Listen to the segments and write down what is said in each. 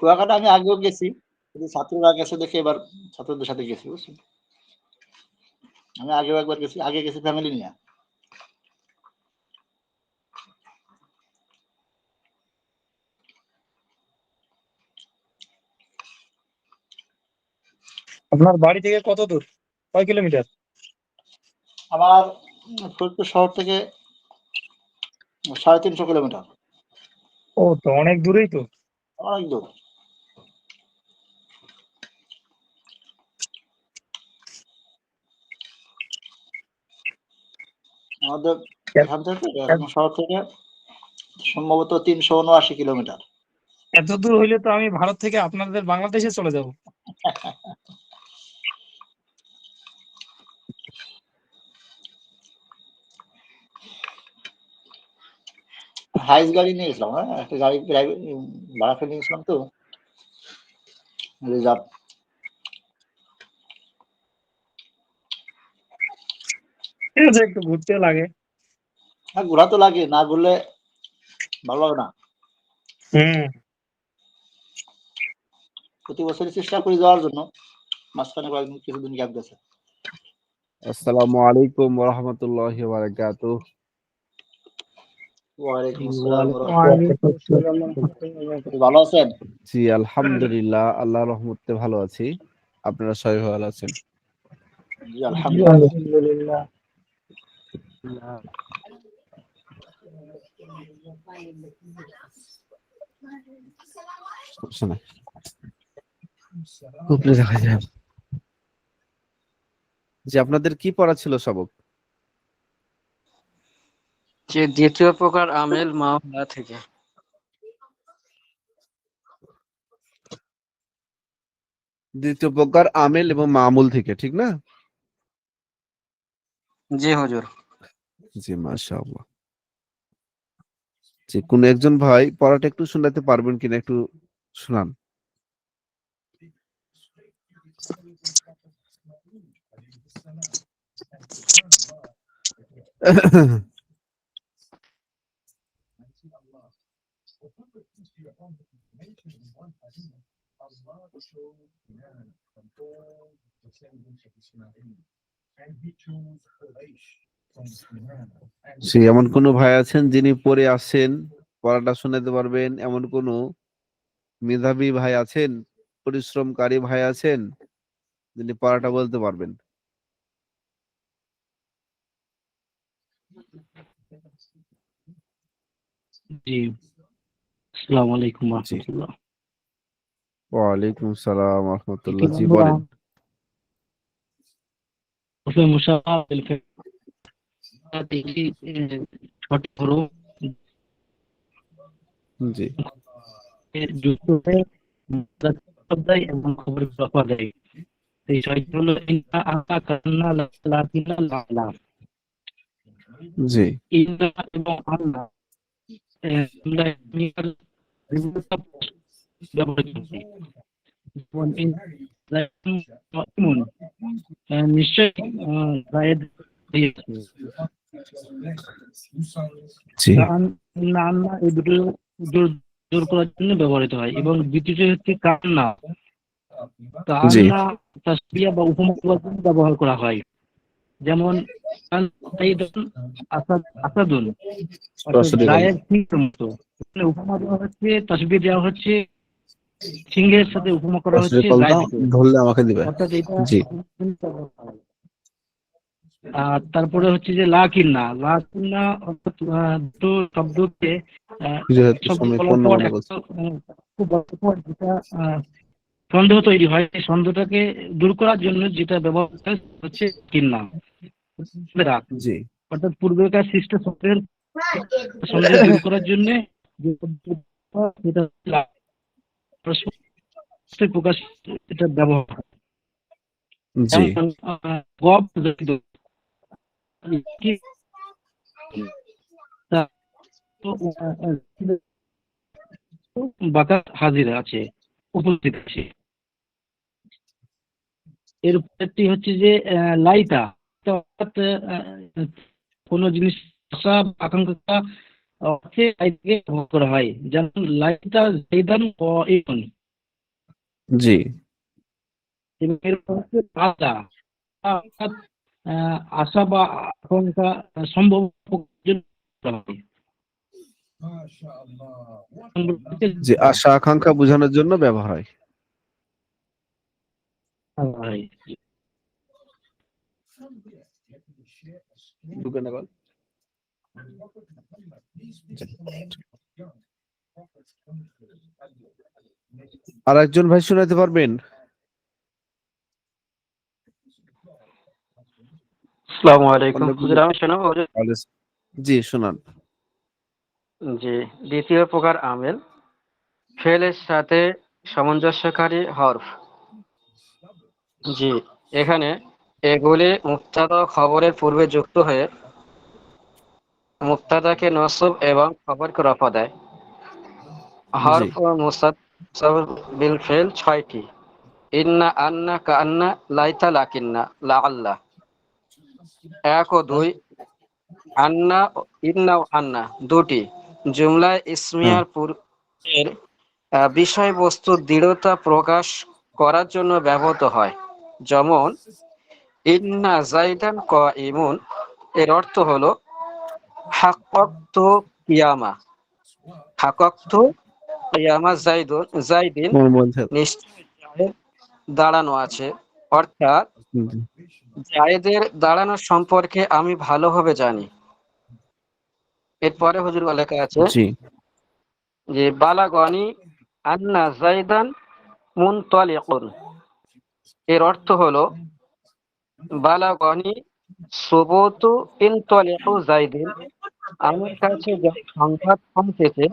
কুয়াকাটা আমি আগেও গেছি, কিন্তু ছাত্ররা গেছে দেখে এবার ছাত্রদের সাথে গেছি, বুঝছেন? আমি আগেও একবার গেছি, আগে গেছি ফ্যামিলি নিয়ে। আপনার বাড়ি থেকে কত দূর, কয় কিলোমিটার? আমার ফরিদপুর শহর থেকে 350 কিলোমিটার। ও তো অনেক দূরেই তো। অনেক দূর। আমাদের এখান থেকে শহর থেকে সম্ভবত 379 কিলোমিটার। এত দূর হইলে তো আমি ভারত থেকে আপনাদের বাংলাদেশে চলে যাব। হাইস গাড়ি নিয়ে গেছিলাম, হ্যাঁ একটা গাড়ি প্রাইভেট ভাড়া করে নিয়ে গেছিলাম তো, রিজার্ভ। ঠিক আছে, একটু ঘুরতে লাগে। হ্যাঁ, ঘোরা তো লাগে, না ঘুরলে ভালো লাগে না। প্রতি বছরই চেষ্টা করি যাওয়ার জন্য, মাঝখানে কয়েকদিন কিছুদিন গ্যাপ গেছে। আসসালামু আলাইকুম ওয়া রাহমাতুল্লাহি ওয়া বারাকাতুহু। ওয়ালাইকুম আসসালাম ওয়া রাহমাতুল্লাহ। ভালো আছেন? জি আলহামদুলিল্লাহ, আল্লাহর রহমতে ভালো আছি। আপনারা সবাই ভালো আছেন? জি আলহামদুলিল্লাহ। উপরে দেখা যায়। জি, আপনাদের কি পড়া ছিল সবক? যে দ্বিতীয় প্রকার আমেল মাওলা থেকে। দ্বিতীয় প্রকার আমেল এবং মামুল থেকে, ঠিক না? জি হুজুর। জি মাশাআল্লাহ। জি, কোন একজন ভাই পড়াটা একটু শোনাতে পারবেন কিনা, একটু শোনান। সে এমন কোন ভাই আছেন যিনি পড়ে আসছেন, পড়াটা শোনাতে পারবেন, এমন কোন মেধাবী ভাই আছেন, পরিশ্রমকারী ভাই আছেন যিনি পড়াটা বলতে পারবেন? জি, আসসালামু আলাইকুম ওয়া রাহমাতুল্লাহ। ওয়ালাইকুম আসসালাম ওয়া রাহমাতুল্লাহ। জি বলেন। সঠিক হলো জি যুক্ত হয়ে এবং খবরের ব্যাপার দেয়। এই ছয়টি হলো ইন্না আকা কান্না লাকিনা লালা। জি ইন্না এবং আল্লাহ আমরা বিভিন্ন ব্যবহার করছি। যেমন নিশ্চয়ই জায়েদ হয়েছে। জি আল্লাহ এই দুটো জোর করার জন্য ব্যবহৃত হয়। এবং দ্বিতীয়টি হচ্ছে কান্না। কান্না তাসবিয়া বা উপমা করার জন্য ব্যবহার করা হয়। যেমন আসাদুন, অর্থাৎ জায়েদ সিংহের মতো। উপমা দেওয়া হচ্ছে, তাসবিহ দেওয়া হচ্ছে, সিংহের সাথে উপমা করা হচ্ছে জায়েদকে, ধরলে আমাকে দিবে। অর্থাৎ এটা। জি আর তারপরে হচ্ছে যে লাকিন্না অর্থাৎ দুটো শব্দকে শব্দ বলার পর একটা খুব যেটা সন্দেহ তৈরি হয়, সেই সন্দেহটাকে দূর করার জন্য যেটা ব্যবহার হচ্ছে কিন্না। জি অর্থাৎ পূর্বেকার সৃষ্ট সন্দেহ দূর করার জন্য প্রকাশ এটা ব্যবহার হয়। জি বাঁকা হাজির আছে, উপস্থিত আছে। এর একটি হচ্ছে যে লাইতা, অর্থাৎ কোন জিনিস আশা আকাঙ্ক্ষা অর্থে ব্যবহার করা হয়। যেমন লাইতা জাইদান কাইয়ুন, জি। এরপর হচ্ছে আশা, অর্থাৎ আশা বা আকাঙ্ক্ষা সম্ভব যে আশা আকাঙ্ক্ষা বোঝানোর জন্য ব্যবহার হয়। আর একজন ভাই শোনাতে পারবেন? আসসালামু আলাইকুম অন্য হুজুর, আমি শোনাবো হুজুর? জি শোনান। জি, দ্বিতীয় প্রকার আমেল ফেলের সাথে সামঞ্জস্যকারী হরফ। জি, এখানে এগুলি মুবতাদা ও খবরের পূর্বে যুক্ত হয়ে মুবতাদাকে নসব এবং খবরকে রফা দেয়। হরফ ও মুসাদ্দাব বিল ফেল ৬টি। ইন্না, আন্না, কান্না, লাইতা, লাকিন্না, লাআল্লা। ১ ও ২, আন্না, ইন্না ও আন্না ২টি। জুমলায় ইসমিয়ার পূর্বের বিষয়বস্তুর দৃঢ়তা প্রকাশ করার জন্য ব্যবহৃত হয়। যেমন ইন্না জাইদান কাইমুন, এর অর্থ হলো হাক্কাকতু কিয়ামা। হাক্কাকতু কিয়ামা জাইদিন, নিশ্চয় জায়েদ দাঁড়ানো আছে। অর্থাৎ জায়েদের দাঁড়ানো সম্পর্কে আমি ভালোভাবে জানি। এরপরে হুজুর লেখা আছে যে বালাগনি আন্না জাইদান মুনতালিকুন, এর অর্থ হলো বালাগনি সুবুতু ইনতালিকু জাইদিন, আমার কাছে যা সংবাদ পৌঁছেছে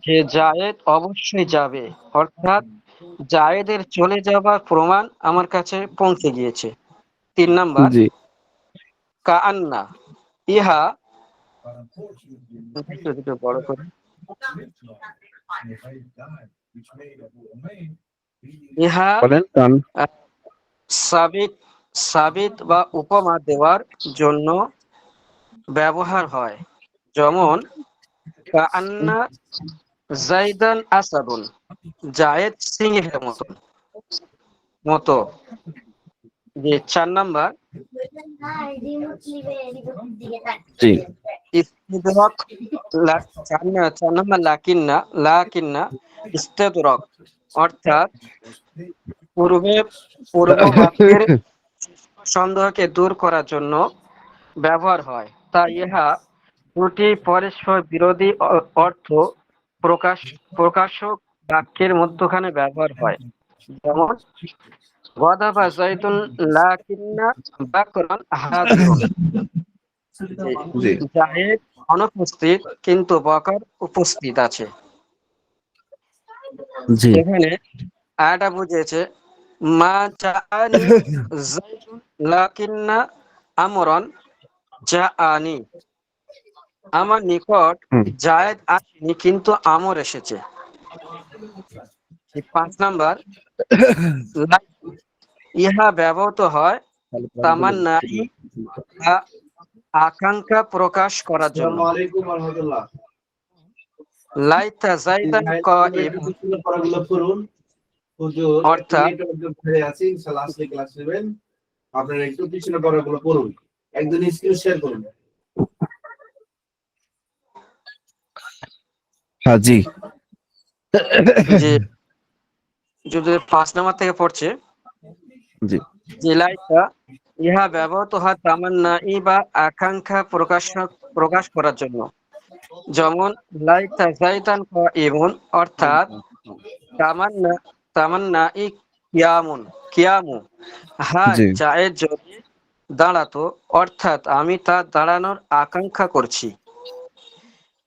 যে জায়েদ অবশ্যই যাবে। অর্থাৎ জায়েদের চলে যাবার প্রমাণ আমার কাছে পৌঁছে গিয়েছে। ৩ নাম্বার কাআন্না, ইহা একটু বড় করে, ইহা সাবিত বা উপমা দেওয়ার জন্য ব্যবহার হয়। যেমন কাআন্না জাইদান আসাদুন, জায়েদ সিংহের মতো। যে ৪ নাম্বার ইস্তিদরাক, ৪ নাম্বার লাকিন্না ইস্তিদরাক, অর্থাৎ পূর্ব বাক্যের সন্দেহকে দূর করার জন্য ব্যবহার হয়। তাই ইহা দুটি পরস্পর বিরোধী অর্থ প্রকাশক বাক্যের মধ্যখানে ব্যবহার হয়। যেমন গদাবা জাইদুন লাকিন্না বাকরান হাজিরুন, জায়েদ অনুপস্থিত কিন্তু বকর উপস্থিত আছে। এখানে আয়াটা বুঝিয়েছে মা জাআনি জাইদুন লাকিন্না আমরন জাআনি, আমার নিকট জায়েদ আসেনি কিন্তু আমর এসেছে। ৫ নাম্বার ইহা ব্যবহৃত হয় তামান্নাই বা আকাঙ্ক্ষা প্রকাশ করার জন্য। লাইতা জাইদান কাইমুন, অর্থাৎ আপনারা একটু পিছনে পড়াগুলো পড়ুন, একজন স্ক্রিন শেয়ার করুন। হ্যাঁ জি যে যদি ৫ নাম্বার থেকে পড়ছে, যে লাইতা ইহা ব্যবহৃত হয় তামান্নাই বা আকাঙ্ক্ষা প্রকাশ করার জন্য। যেমন লাইতা জাইদান কাইমুন, অর্থাৎ তামান্নাই কিয়ামু, হ্যাঁ জায়েদ যদি দাঁড়াতো, অর্থাৎ আমি তার দাঁড়ানোর আকাঙ্ক্ষা করছি।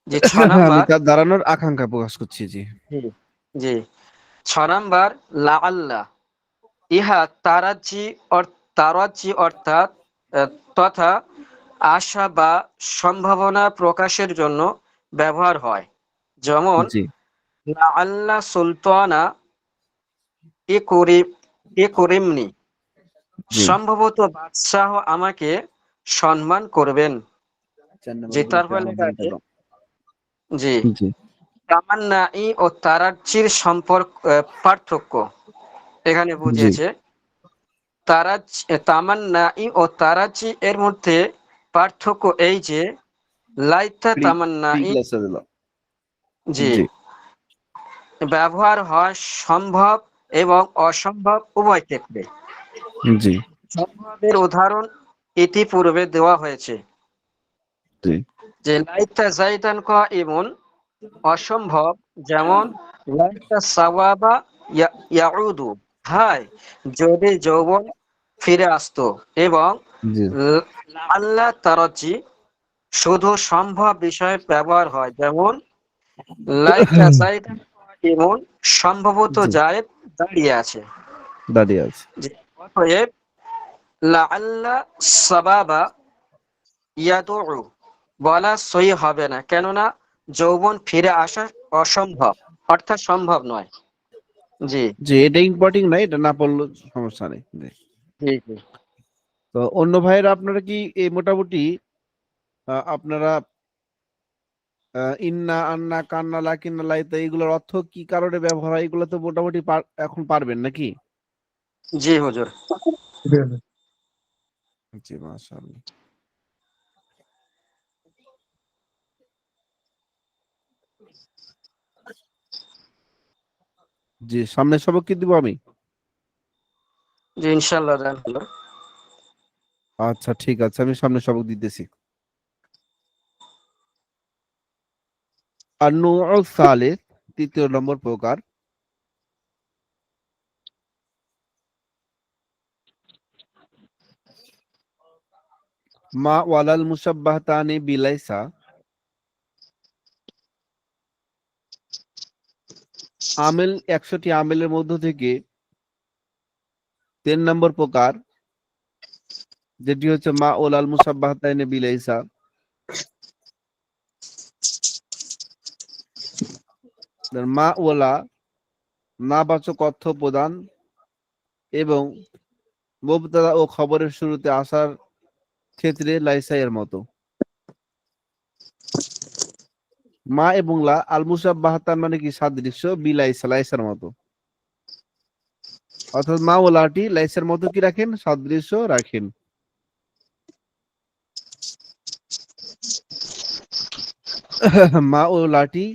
যে ৬ নাম্বার, আমি তার দাঁড়ানোর আকাঙ্ক্ষা প্রকাশ করছি। জি ৬ নাম্বার লাআল্লা, ইহা তারাজ্জি অর্থাৎ তথা আশা বা সম্ভাবনা প্রকাশের জন্য ব্যবহার হয়। যেমন লাআল্লা সুলতানা ইকরিমনি, সম্ভবত বাদশাহ আমাকে সম্মান করবেন। যে তারপর লেখা আছে জি তামান্নাই ও তারাজ্জির পার্থক্য। এখানে বুঝিয়েছে তামান্নাই ও তারাজি এর মধ্যে পার্থক্য এই যে লাইতা তামান্নাই জি জি ব্যবহার হয় সম্ভব এবং অসম্ভব উভয় ক্ষেত্রে। জি সম্ভবের উদাহরণ ইতিপূর্বে দেওয়া হয়েছে, জি যে লাইতা জাইদান কাইমুন অসম্ভব, যেমন লাইতা সাওয়াবা ইয়াউদু, হায় যদি যৌবন ফিরে আসতো, এবং জি আল্লাহ তারাজি শুধু সম্ভব বিষয়ে ব্যবহার হয়, যেমন লাইতা জাইদান কাইমুন সম্ভবত জি। জায়েদ দাঁড়িয়ে আছে। দাঁড়িয়ে আছে। যে অতএব লাআল্লা সাবাবা ইয়াদউ বলা সহি হবে না, কেননা যৌবন ফিরে আসা অসম্ভব, অর্থাৎ সম্ভব নয়। জি যে এটা ইম্পর্টেন্ট নাই, এটা না পড়লেও সমস্যা নেই। জি। জি জি তো অন্য ভাইয়েরা আপনারা কি এই মোটামুটি আপনারা ইন্না আন্না কান্না লাকিন্না লাইতা এগুলোর অর্থ কি কারণে ব্যবহার হয় এগুলো তো মোটামুটি এখন পারবেন নাকি? জি হুজুর। জি মাশাআল্লাহ। জি সামনের সবক কি দিব আমি? জি ইনশাআল্লাহ দেন হুজুর। আচ্ছা ঠিক আছে, আমি সামনের সবক দিতেছি। আর-নূউ সালিস, তৃতীয় নম্বর প্রকার। মা ওয়ালাল মুসাব্বাহতানি বিলাইসা, আমেল 100টি আমেলের মধ্য থেকে 3 নম্বর প্রকার, যেটি হচ্ছে মা ওলাল মুসাব্বাহতানি বিলাইসা। মা ওলা নাবাচক অর্থ প্রদান এবং মুবতাদা ও খবরের শুরুতে আসার ক্ষেত্রে লাইসা এর মতো। মা এবং লা আল মুসাব্বাহাতান মানে কি সাদৃশ্য, বিলাইসা লাইসার মতো, অর্থাৎ মা ও লাটি লাইসার মতো কি রাখেন, সাদৃশ্য রাখেন। মা ও লাটি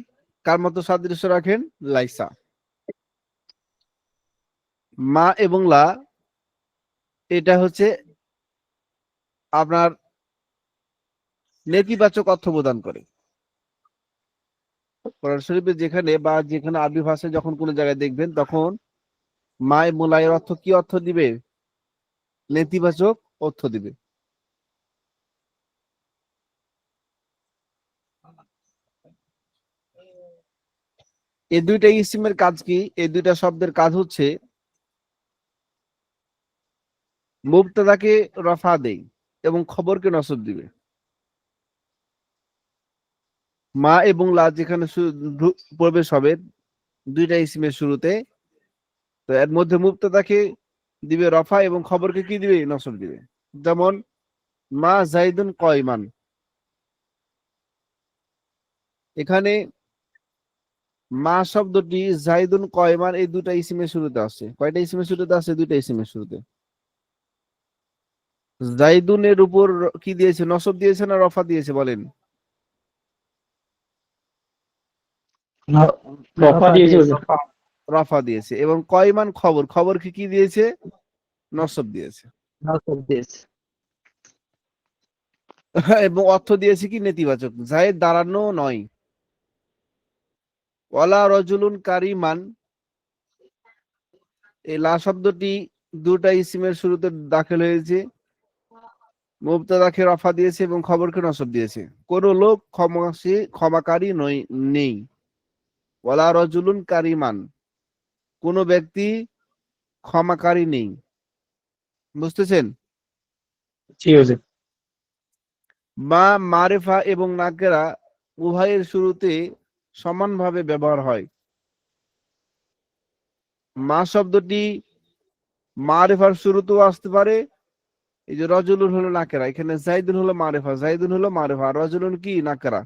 কার মতো সাদৃশ্য রাখেন, লাইসা। মা এবং লা এটা হচ্ছে আপনার নেতিবাচক অর্থ প্রদান করে। কোরআন শরীফে যেখানে বা যেখানে আরবি ভাষায় যখন কোনো জায়গায় দেখবেন, তখন মা এবং লা এর অর্থ কি অর্থ দিবে, নেতিবাচক অর্থ দিবে। এই দুইটা ইসিমের কাজ কি, এই দুইটা শব্দের কাজ হচ্ছে মুবতাদাকে রফা দেই এবং খবরকে নসব দিবে। মা এবং লা যেখানে প্রবেশ হবে দুইটা ইসিমের শুরুতে, তো এর মধ্যে মুবতাদাকে দিবে রফা এবং খবরকে কি দিবে, নসব দিবে। যেমন মা জাইদুন কয়মান, এখানে মা শব্দটি জাইদুন কয়মান এই দুটা ইসিমের শুরুতে আছে। কয়টা ইসিমের শুরুতে আছে, দুইটা ইসিমের শুরুতে। জাইদুনের উপর কি দিয়েছে, নসব দিয়েছে না রফা দিয়েছে বলেন? রফা দিয়েছে হুজুর। রফা দিয়েছে। এবং কয়মান খবর, খবরকে কি দিয়েছে, নসব দিয়েছে। এবং অর্থ দিয়েছে কি, নেতিবাচক, জায়েদ দাঁড়ানো নয়। ওয়ালা রজুলুন কারিমান, এই লা শব্দটি দুটা ইসিমের শুরুতে দাখিল হয়েছে, মুবতাদাকে রফা দিয়েছে এবং খবরকে নসব দিয়েছে। কোন লোক ক্ষমাকারী নেই। ওয়ালা রজুলুন কারিমান, কোন ব্যক্তি ক্ষমাকারী নেই। বুঝতেছেন? জি হুজুর। মা মারিফা এবং নাকেরা উভয়ের শুরুতে সমানভাবে ব্যবহার হয়। মা শব্দটি মারিফার শুরুতেও আসতে পারে, এই যে রজুলুন হলো নাকেরা, এখানে জাইদুন হলো মারিফা, জাইদুন হলো মারিফা, রজুলুন কি নাকেরা।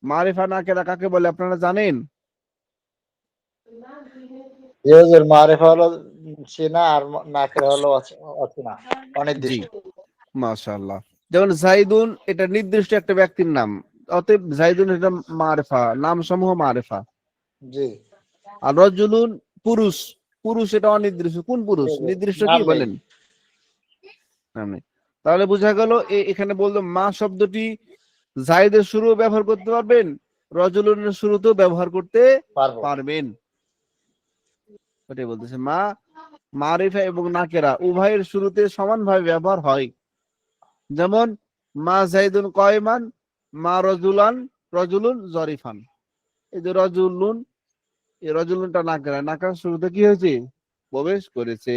মারিফা নাকেরা কাকে বলে আপনারা জানেন? মারিফা হলো চেনা আর নাকেরা হলো অচেনা, জি, অনির্দিষ্ট। মাশাআল্লাহ। যেমন জাইদুন এটা নির্দিষ্ট একটা ব্যক্তির নাম, অতএব জাইদুন এটা মারিফা, নাম সমূহ মারিফা। জি আর রজুলুন পুরুষ, পুরুষ এটা অনির্দিষ্ট। কোন পুরুষ? জি, জি, নির্দিষ্ট কি নাম নেই। বলেন? নাম নেই। তাহলে বোঝা গেল এখানে বললো মা শব্দটি জাইদের শুরু ব্যবহার করতে পারবেন, রজুলুনের শুরুতেও ব্যবহার করতে পারবো। পারবেন। ওটাই বলতেছে মা মারিফা এবং নাকেরা উভয়ের শুরুতে সমানভাবে ব্যবহার হয়। যেমন মা জাইদুন কয়মান, মা রজুলান রজুলুন জরিফান। এই যে রজুলুন, এই রজুলুনটা নাকেরা, নাকেরা শুরুতে কি হয়েছে? প্রবেশ করেছে।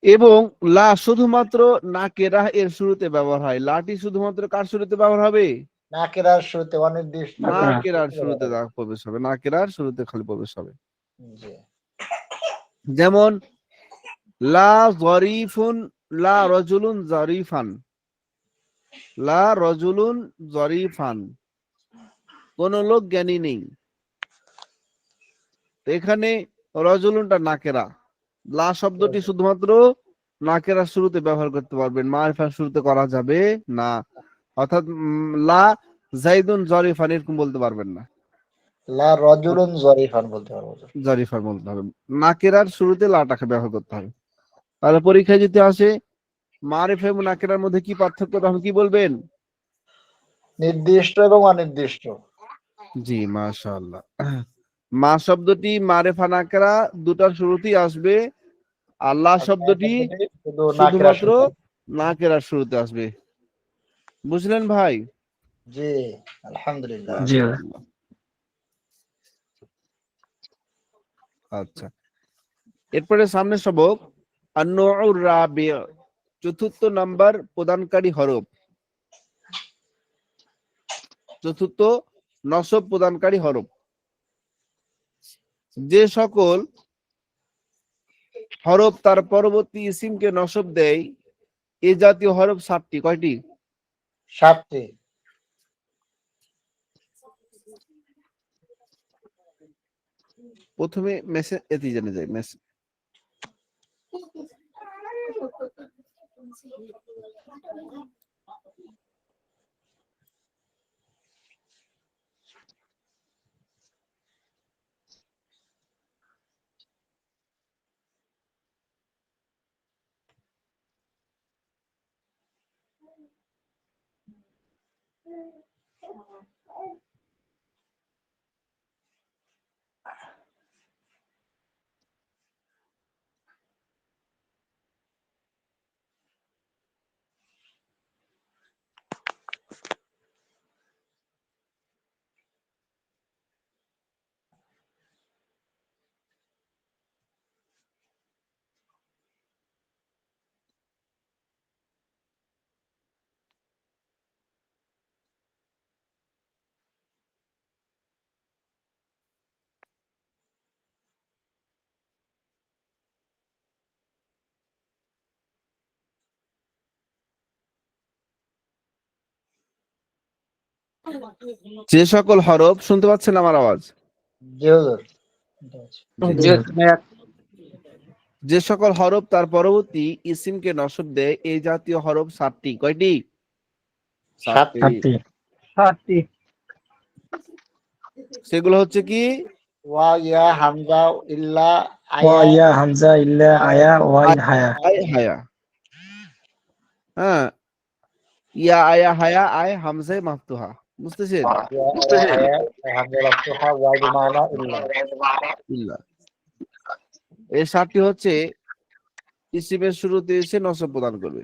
এবং লা শুধুমাত্র নাকেরা এর শুরুতে ব্যবহার হয়। লাটি শুধুমাত্র কার শুরুতে ব্যবহার হবে? নাকেরার শুরুতে, অনির্দিষ্ট নাকেরার শুরুতে প্রবেশ হবে, নাকেরার শুরুতে খালি প্রবেশ হবে। জি যেমন লা জরিফুন, লা রজুলুন জরিফান, লা রজুলুন জরিফান, কোন লোক জ্ঞানী নেই। তো এখানে রজুলুনটা নাকেরা, লা শব্দটি শুধুমাত্র নাকেরা শুরুতে ব্যবহার করতে পারবেন, মারিফার শুরুতে করা যাবে না। অর্থাৎ লা জাইদুন জরিফান এরকম বলতে পারবেন না, লা রজুলুন জরিফান বলতে পারবো। জরিফান বলতে হবে। নাকেরার শুরুতে লাটাকে ব্যবহার করতে হবে। তাহলে পরীক্ষায় যদি আসে মারিফা এবং নাকেরার মধ্যে কি পার্থক্য, তখন কি বলবেন? নির্দিষ্ট এবং অনির্দিষ্ট। জি মাশাআল্লাহ। মা শব্দটি মারিফা নাকেরা দুটার শুরুতেই আসবে, আল্লাহ শব্দটি শুধু নাকেরা শুধুমাত্র নাকেরার শুরুতে আসবে। বুঝলেন ভাই? জি আলহামদুলিল্লাহ। জি মাশাআল্লাহ। আচ্ছা, এরপরে সামনে সবক আন-নউর রাবি', চতুর্থ নাম্বার প্রদানকারী হরফ, চতুর্থ নসব প্রদানকারী হরফ। যে সকল হরফ তার পরবর্তী ইসিমকে নসব দেয়, এ জাতীয় হরফ 7টি। কয়টি? 7টি। প্রথমে মেসেজ এতে জেনে যাই। মেসেজ যে সকল হরফ, শুনতে পাচ্ছেন আমার আওয়াজ? জি হুজুর। জি যে সকল হরফ তার পরবর্তী ইসিমকে নসব দেয়, এই জাতীয় হরফ 7টি। কয়টি? 7টি। 7টি। সেগুলো হচ্ছে কি? ওয়া ইয়া হামজা ইল্লা ওয়া আয়া ইয়া হামজা ইল্লা আয়া ওয়াই হায়া। আয় হায়া, হ্যাঁ, ইয়া আয়া হায়া আয় হামজায়ে মাফতুহা। বুঝতেছেন? আয়া হামজা মাফতুহা ওয়া বিমানা ইল্লা। ইল্লা। এই 7টি হচ্ছে ইসিমের শুরুতে এসে নসব প্রদান করবে।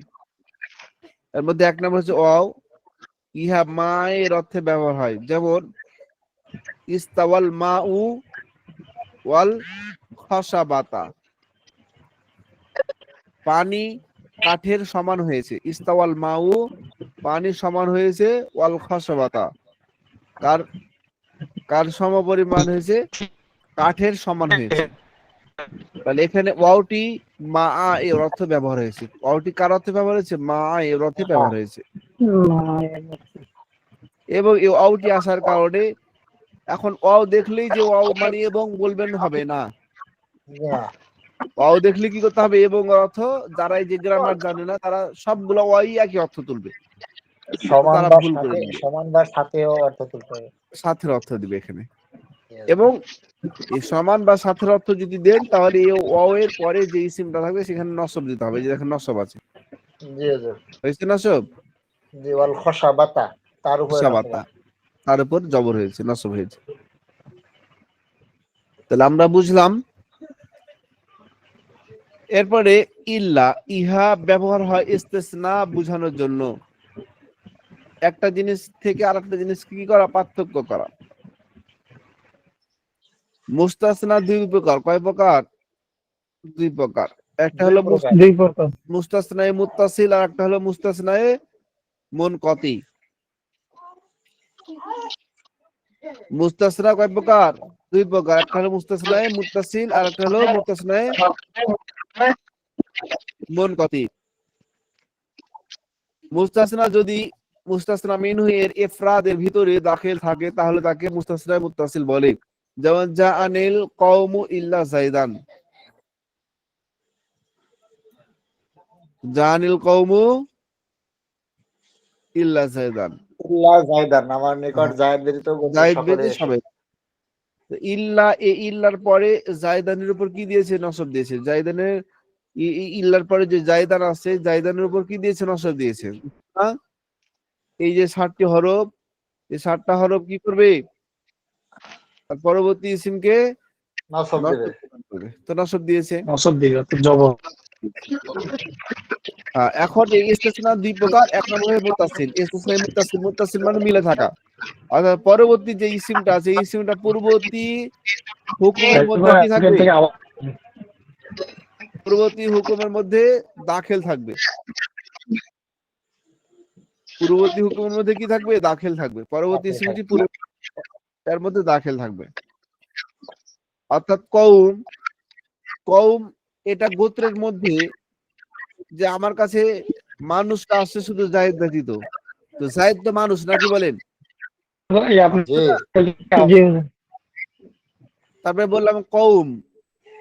এর মধ্যে 1 নম্বর হচ্ছে ওয়াও, ইহা মা এর অর্থে ব্যবহার হয়। যেমন ইস্তাওয়াল মাউ ওয়াল খাসাবাতা, পানি কাঠের সমান হয়েছে। ইস্তাওয়াল মাউ, পানি সমান হয়েছে, ওয়াল খাসাবাতা, কার কার সমপরিমাণ হয়েছে? কাঠের সমান হয়েছে। তাহলে এখানে ওয়াওটি মা এর অর্থ ব্যবহার হয়েছে। ওয়াওটি কার অর্থে ব্যবহার হয়েছে? মা এর অর্থে ব্যবহার হয়েছে। এবং এই ওয়াওটি আসার কারণে এখন ওয়াও দেখলেই যে ওয়াও মানে এবং বলবেন হবে না। জি না। ওয়াও দেখলে কি করতে হবে? এবং অর্থ যারা এই যে গ্রামার জানে না তারা সবগুলো ওয়াই একই অর্থ তুলবে, সমান তারা বা ভুল করে সাথে, দিবে, সমান বা সাথেও অর্থ তুলতে হবে। সাথের অর্থ দিবে এখানে। এবং এই সমান বা সাথের অর্থ যদি দেন তাহলে এই ওয়াও এর পরে যে ইসিমটা থাকবে সেখানে নসব দিতে হবে। যে দেখেন নসব আছে, জি জি হয়েছে নসব, জি। ওয়াল খসাবাতা, তার উপরে সাবাতা, তার উপর জবর হয়েছে, নসব হয়েছে। তাহলে আমরা বুঝলাম। এরপরে ইল্লা, ইহা ব্যবহার হয় ইস্তেসনা বোঝানোর জন্য, একটা জিনিস থেকে আরেকটা জিনিস কি করা, পার্থক্য করা। মুস্তাসনা দুই প্রকার, কয় প্রকার? দুই প্রকার। একটা হলো দুই প্রকার। মুস্তাসনায়ে মুত্তাসিল আর একটা হলো মুস্তাসনায়ে মুনকাতি। মুস্তাসনা কয় প্রকার? দুই প্রকার। একটা হলো মুস্তাসনায়ে মুত্তাসিল আর একটা হলো মুস্তাসনায়ে মুনকাতি। মুস্তাসনা যদি মুস্তাসনা মিনহু এর ইফরাদের ভিতরে দাখিল থাকে তাহলে তাকে মুস্তাসনায়ে মুত্তাসিল বলে। যেমন জাআনিল কওমু ইল্লা যায়দান, জাআনিল কওমু ইল্লা যায়দান, ইল্লা জায়দান, আমার নিকট জায়েদ ব্যতীত জায়েদ সকলে ব্যতীত এসে। সবাই। ইল্লা, এ ইল্লার পরে জায়দানের উপর কি দিয়েছে? নসব দিয়েছে। জায়দানের ইল্লার পরে যে জায়দান আছে জায়দানের উপর কি দিয়েছে? নসব দিয়েছে। এই যে 7টি হরফ, এই 7টা হরফ কি করবে? আর পরবর্তী ইসিমকে নসব দেবে। নসব করবে। তো নসব দিয়েছে। নসব দিবে জবর। এখন এই ইস্তেসনা দুই প্রকার। এক নম্বরে মুত্তাসিল, ইস্তেসনা মুত্তাসিল, মুত্তাসিল মানে মিলে থাকা। অর্থাৎ পরবর্তী যে ইসিমটা আছে এই ইসিমটা পূর্ববর্তী হুকুমের মধ্যে কি থাকবে? পূর্ববর্তী হুকুমের মধ্যে দাখিল থাকবে। পূর্ববর্তী হুকুমের মধ্যে কি থাকবে? দাখিল থাকবে। পরবর্তী ইসিমটি এর মধ্যে দাখিল থাকবে। অর্থাৎ কওম, কওম এটা গোত্রের মধ্যে, যে আমার কাছে মানুষটা আসছে শুধু জায়েদ ব্যতীত, তো জায়েদ তো মানুষ নাকি বলেন? তারপরে বললাম কওম,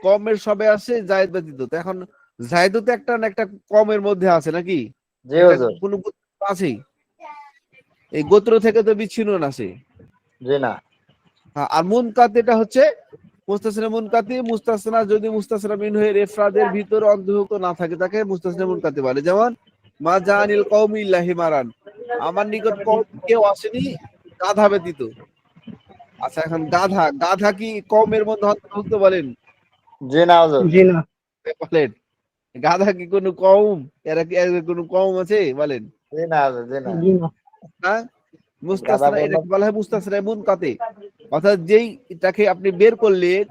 কমের সবে আছে জায়েদ ব্যতীত। তো এখন জায়েদও তো একটা না একটা কমের মধ্যে আছে নাকি? জি এটা হুজুর। কোনো গোত্র আছেই, এই গোত্র থেকে তো বিচ্ছিন্ন না সে। জি না। আর মুনকাতি এটা হচ্ছে মুস্তাসনা মুনকাতি। মুস্তাসনা যদি মুস্তাসনা মিনহু এর ইফরাদের ভিতরে অন্তর্ভুক্ত না থাকে তাকে মুস্তাসনা মুনকাতি বলে। যেমন মা জানিল কওমি ইল্লা হিমারান, আমার নিকট কওম কেউ আসেনি গাধা ব্যতীত। আচ্ছা, এখন গাধা, গাধা কি কওমের মধ্যে অন্তর্ভুক্ত বলেন? জি না হুজুর। জি না। বলেন, গাধা কি কোনো কওম? এরা কি এর কোনো কওম আছে বলেন? জি না হুজুর। জি না। জি না। হ্যাঁ, মুস্তাসনা এটাকে বলা হয় মুস্তাসনা মুনকাতি। অর্থাৎ যেই এটাকে আপনি বের করলেন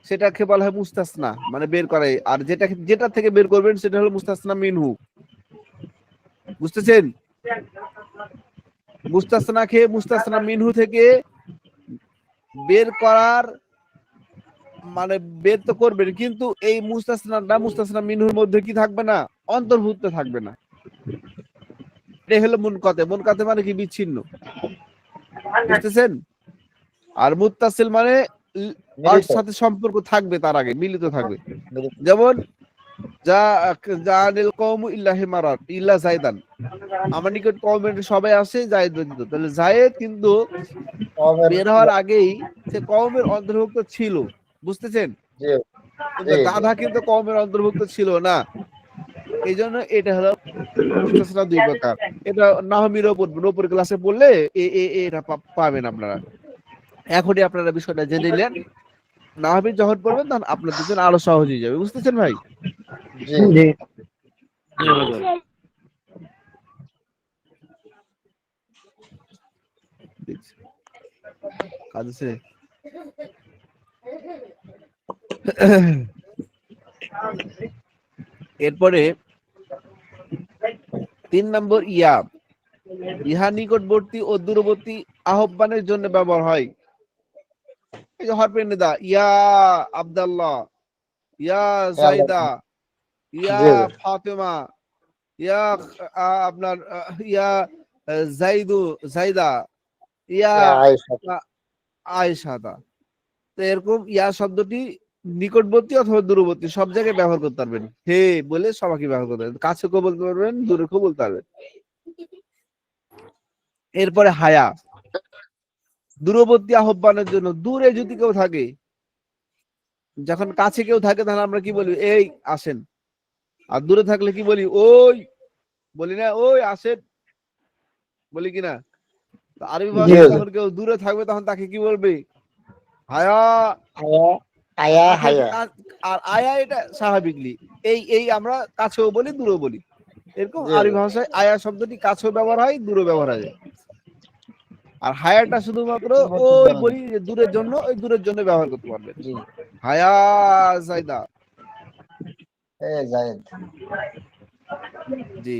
সেটাকে বলা হয় মুস্তাসনা, মানে বের করাই। আর যেটা থেকে বের করবেন সেটা হলো মুস্তাসনা মিনহু। বুঝতেছেন? মুস্তাসনাকে মুস্তাসনা মিনহু থেকে বের করার মানে বের তো করবেন, কিন্তু এই মুস্তাসনাটা মুস্তাসনা মিনহুর মধ্যে কি থাকবে না? অন্তর্ভুক্ত থাকবে না। এটা হলো মুনকাতে। মুনকাতে মানে কি? বিচ্ছিন্ন। বুঝতেছেন? আর মুত্তাসিল মানে ওর সাথে সম্পর্ক থাকবে, তার আগে মিলিত থাকবে। যেমন জানিল কওমু ইল্লা হিমারান ইল্লা যায়দান, আমার নিকট কওমের সবাই আসে জায়েদ ব্যতীত। তাহলে জায়েদ কিন্তু বের হওয়ার আগেই সে কওমের অন্তর্ভুক্ত ছিল। বুঝতেছেন? কিন্তু গাধা কিন্তু কওমের অন্তর্ভুক্ত ছিল না। এই জন্য এটা হলো মুস্তাসনা দুই প্রকার। এটা নাহমির উপর ক্লাসে পড়লে এটা পাবেন আপনারা। এখনই আপনারা বিষয়টা জেনে নিলেন। নাহমির যখন পড়বেন তখন আপনাদের জন্য আরো সহজ হয়ে যাবে। বুঝতেছেন ভাই? জি। কাজ আছে? এরপরে 3 নম্বর ইয়া, ইহা নিকটবর্তী ও দূরবর্তী আহ্বানের জন্য ব্যবহার হয়। এই যে হরফে নিদা, ইয়া আব্দুল্লাহ, ইয়া জাইদা, ইয়া ফাতেমা, ইয়া আপনার ইয়া জাইদা, ইয়া আয়সাদা। তো এরকম ইয়া শব্দটি নিকটবর্তী অথবা দূরবর্তী সব জায়গায় ব্যবহার করতে পারবেন। হে বলে সবাইকে ব্যবহার করতে পারবেন, কাছেও বলতে পারবেন, দূরেও বলতে পারবেন। এরপরে হায়া, দূরবর্তী আহ্বানের জন্য। দূরে যদি কেউ থাকে, যখন কাছে কেউ থাকে তাহলে আমরা কি বলি, এই আসেন। আর দূরে থাকলে কি বলি, ওই বলি না, ওই আসেন বলি কিনা। আরবি ভাষায় যখন কেউ দূরে থাকবে তখন তাকে কি বলবে, হায়া। আয়া আয়া হায়া। আর আয়া এটা স্বাভাবিকলি এই আমরা কাছেও বলি, দূরেও বলি। এরকম জি। আরবি ভাষায় আয়া শব্দটি কাছেও ব্যবহার হয়, দূরেও ব্যবহার হয়। আর হায়াটা শুধুমাত্র ওই বলি যে দূরের জন্য, ওই দূরের জন্য ব্যবহার করতে পারবেন। জি। হায়া জায়দা। এ জায়েদ। জি।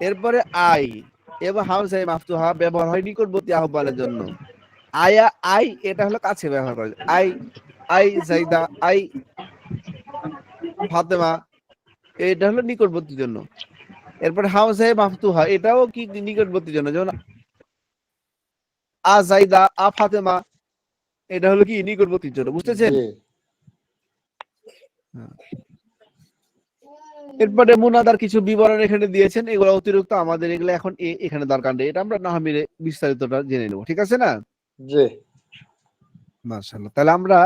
এরপরে আই এবং হামজায়ে মাফতুহা ব্যবহার হয় নিকটবর্তী আহ্বানের জন্য। আয়া আই এটা হলো কাছে ব্যবহার করে। I I Zaida, I Fatema, এটা হলো নিকটবর্তীর জন্য। এরপরে হামজায়ে মাফতুহা এটাও কি নিকটবর্তীর জন্য, যেমন আ জাইদা, আ ফাতেমা, এটা হলো কি নিকটবর্তীর জন্য, বুঝতেছেন? জি। এরপরে মুনাদার কিছু বিবরণ এখানে দিয়েছেন, এগুলো অতিরিক্ত, আমাদের এগুলো এখন এখানে দরকার নেই, এটা আমরা না মিলে বিস্তারিতটা জেনে নেব, ঠিক আছে না? জি। মাশাআল্লাহ। তাহলে আমরা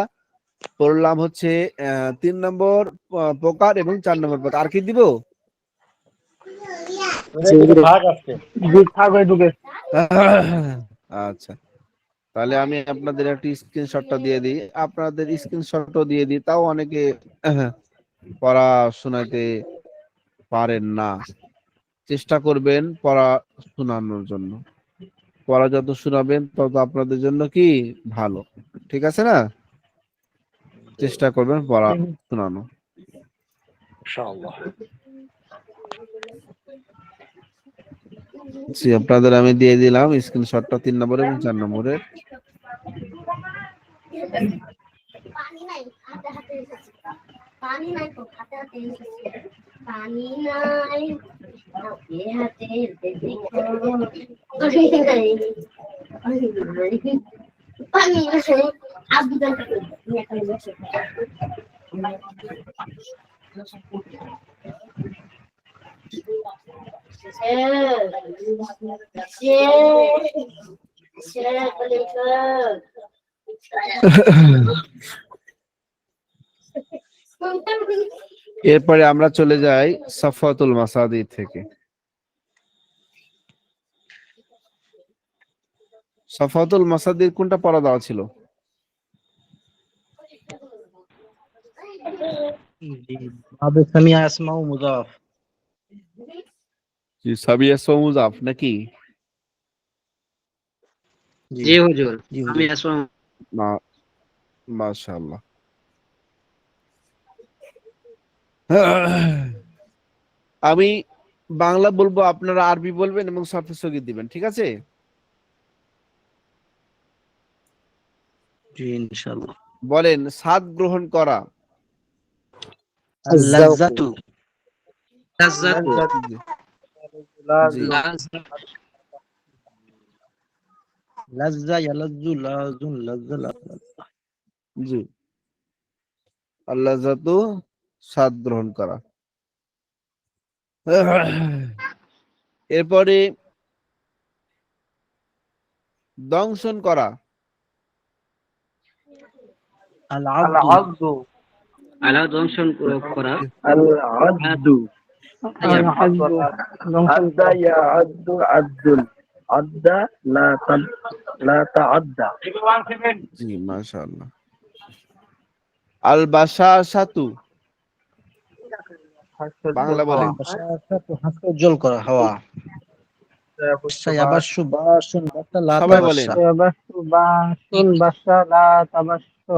পড়লাম হচ্ছে 3 নম্বর প্রকার এবং 4 নম্বর প্রকার। আর কি দিব? ভাগ আছে। আচ্ছা, তাহলে আমি আপনাদের একটি স্ক্রিনশটটা দিয়ে দিই, আপনাদের স্ক্রিনশটও দিয়ে দিই, তাও অনেকে পড়া শোনাইতে পারেন না। চেষ্টা করবেন পড়া শোনানোর জন্য, পড়া যত শোনাবেন তত আপনাদের জন্য কি ভালো, ঠিক আছে না? চেষ্টা করবেন পড়া শোনানো। ইনশাআল্লাহ। জি, আপনাদের আমি দিয়ে দিলাম স্ক্রিনশটটা 3 নম্বরে এবং 4 নম্বরে। পানি নাই, হাতে হাতে এসেছে। পানি নাই তো, হাতে হাতে এসেছে। পানি নাই, হাতে হাতে এসেছে। পানি নাই, পানি নাই। আবদান করে, তুমি এখানে বসে। এরপরে আমরা চলে যাই সাফাতুল মাসাদির থেকে। সাফাতুল মাসাদির কোনটা পড়া দেওয়া ছিল? আবে সামিয়া আসমাউ মুজাফ। জি, সাবিয়া সৌমুজাফ নাকি? জি হুজুর, আমি আসলাম। মাশাআল্লাহ। আমি বাংলা বলবো, আপনারা আরবি বলবেন এবং শর্ত সগীত দিবেন, ঠিক আছে? জি ইনশাআল্লাহ। বলেন, স্বাদ গ্রহণ করা। লাজ্জাতু। লাজ্জাতু। জি, লাজ্জা ইয়ালাজ্জু লাজুন লাজ্জা লাজ্জা। জি, আল্লাযাতু স্বাদ গ্রহণ করা। এরপরে দংশন করা। আল আযদু। আলা দংশন করা। আল আযদু। আদ্দা ইয়াআদ্দু আদ্দুন। আদ্দা লা তাআদ্দা। জি, মাশাআল্লাহ। আল বাশাশাতু, বাংলা বলেন। হাস্যোজ্জ্বল করা, হাওয়া। সায়াবাসু বাসুন বাতা লা সবাই বলেন। সায়াবাসু বাসুন বাসা লা তাবাসসু।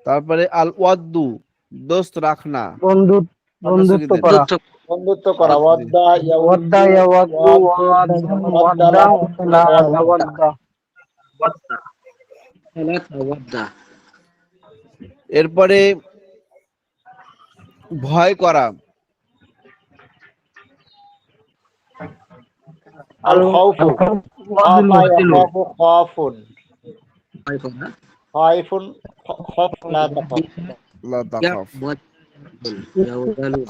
তারপরে আল ওয়াদ্দু, দোস্ত রাখনা, বন্ধুত্ব করা। বন্ধুত্ব করা। ওয়াদ্দা ওয়াদ্দা ইয়াওয়াদ্দু ওয়াদ্দুন ওয়াদ্দা লা তাওয়াদ্দা। লা তাওয়াদ্দা। এরপরে ভয় করা। আল খাউফু। ওয়াজিল খাফা ওয়াজিলু ইয়াখাফু খাফুন খাইফুন না খাইফুন খফ লা তাখাফ লা তাখাফ। ইয়াউজালু